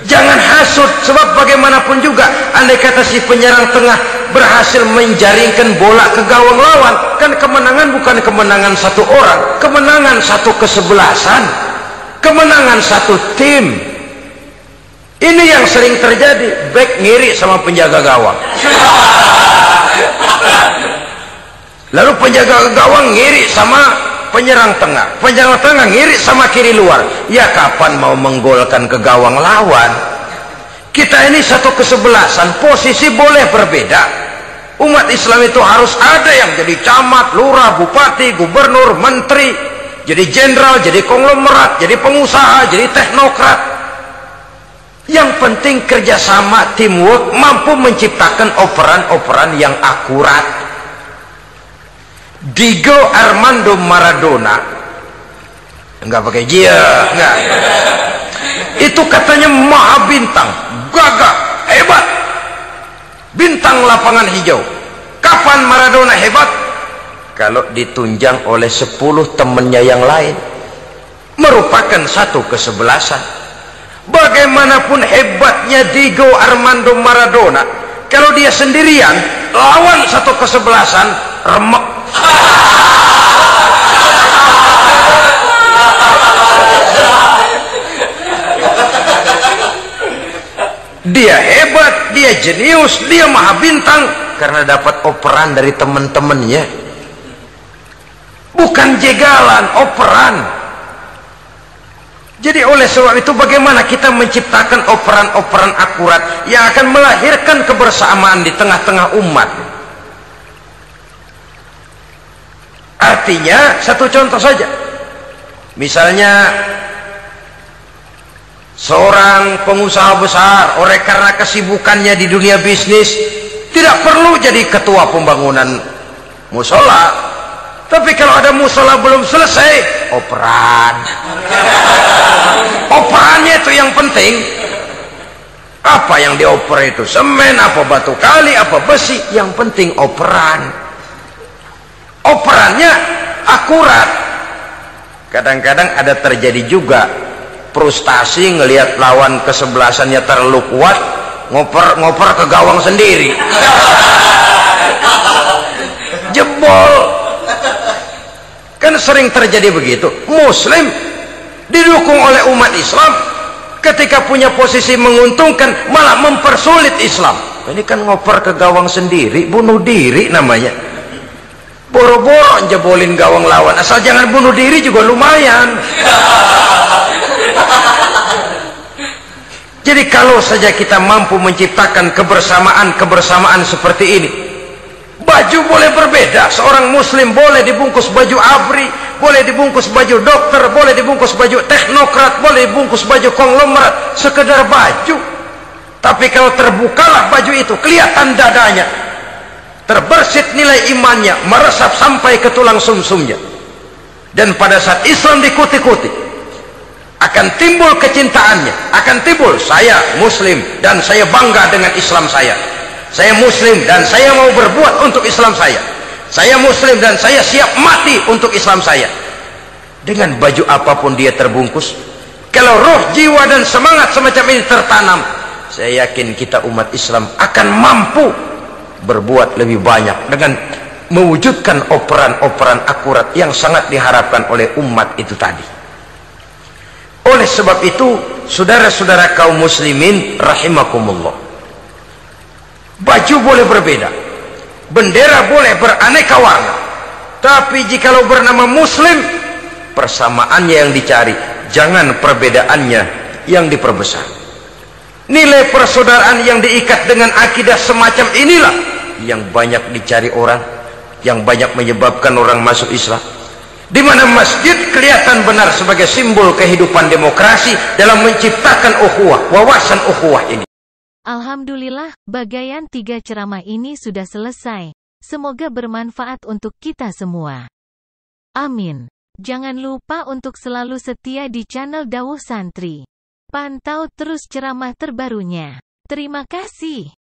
S2: Jangan hasut, sebab bagaimanapun juga andai kata si penyerang tengah berhasil menjaringkan bola ke gawang lawan, kan kemenangan bukan kemenangan satu orang, kemenangan satu kesebelasan, kemenangan satu tim. Ini yang sering terjadi, back ngiri sama penjaga gawang, lalu penjaga gawang ngiri sama penyerang tengah, penyerang tengah ngiri sama kiri luar. Ya kapan mau menggolkan ke gawang lawan? Kita ini satu kesebelasan, posisi boleh berbeda. Umat Islam itu harus ada yang jadi camat, lurah, bupati, gubernur, menteri, jadi jenderal, jadi konglomerat, jadi pengusaha, jadi teknokrat. Yang penting kerjasama, teamwork, mampu menciptakan operan-operan yang akurat. Diego Armando Maradona, enggak pakai dia, enggak. Itu katanya maha bintang, gagah, hebat, bintang lapangan hijau. Kapan Maradona hebat? Kalau ditunjang oleh 10 temannya yang lain, merupakan satu kesebelasan. Bagaimanapun hebatnya Diego Armando Maradona, kalau dia sendirian lawan satu kesebelasan, remek. Dia hebat, dia jenius, dia maha bintang karena dapat operan dari teman-temannya, bukan jegalan, operan. Jadi oleh sebab itu bagaimana kita menciptakan operan-operan akurat yang akan melahirkan kebersamaan di tengah-tengah umat. Artinya satu contoh saja, misalnya seorang pengusaha besar, oleh karena kesibukannya di dunia bisnis, tidak perlu jadi ketua pembangunan musola. Tapi kalau ada musola belum selesai, operan. Operannya itu yang penting. Apa yang dioper itu? Semen, apa batu kali, apa besi? Yang penting operan. Operannya akurat. Kadang-kadang ada terjadi juga frustasi ngelihat lawan kesebelasannya terlalu kuat, ngoper ke gawang sendiri, jebol. Kan sering terjadi begitu. Muslim didukung oleh umat Islam, ketika punya posisi menguntungkan malah mempersulit Islam. Ini kan ngoper ke gawang sendiri, bunuh diri namanya. Boro-boro jebolin gawang lawan, asal jangan bunuh diri juga lumayan. Jadi kalau saja kita mampu menciptakan kebersamaan seperti ini, baju boleh berbeda. Seorang muslim boleh dibungkus baju abri, boleh dibungkus baju dokter, boleh dibungkus baju teknokrat, boleh dibungkus baju konglomerat, sekedar baju. Tapi kalau terbukalah baju itu, kelihatan dadanya, terbersit nilai imannya, meresap sampai ke tulang sumsumnya. Dan pada saat Islam dikuti-kuti, akan timbul kecintaannya, akan timbul, saya muslim dan saya bangga dengan Islam saya. Saya muslim dan saya mau berbuat untuk Islam saya. Saya muslim dan saya siap mati untuk Islam saya. Dengan baju apapun dia terbungkus, kalau roh, jiwa dan semangat semacam ini tertanam, saya yakin kita umat Islam akan mampu berbuat lebih banyak dengan mewujudkan operan-operan akurat yang sangat diharapkan oleh umat itu tadi. Oleh sebab itu, saudara-saudara kaum muslimin rahimakumullah, baju boleh berbeda, bendera boleh beraneka warna, tapi jikalau bernama muslim, persamaannya yang dicari, jangan perbedaannya yang diperbesar. Nilai persaudaraan yang diikat dengan akidah semacam inilah yang banyak dicari orang, yang banyak menyebabkan orang masuk Islam. Di mana masjid kelihatan benar sebagai simbol kehidupan demokrasi dalam menciptakan ukhuwah, wawasan ukhuwah ini.
S1: Alhamdulillah, bagaian 3 ceramah ini sudah selesai. Semoga bermanfaat untuk kita semua. Amin. Jangan lupa untuk selalu setia di channel Dawuh Santri. Pantau terus ceramah terbarunya. Terima kasih.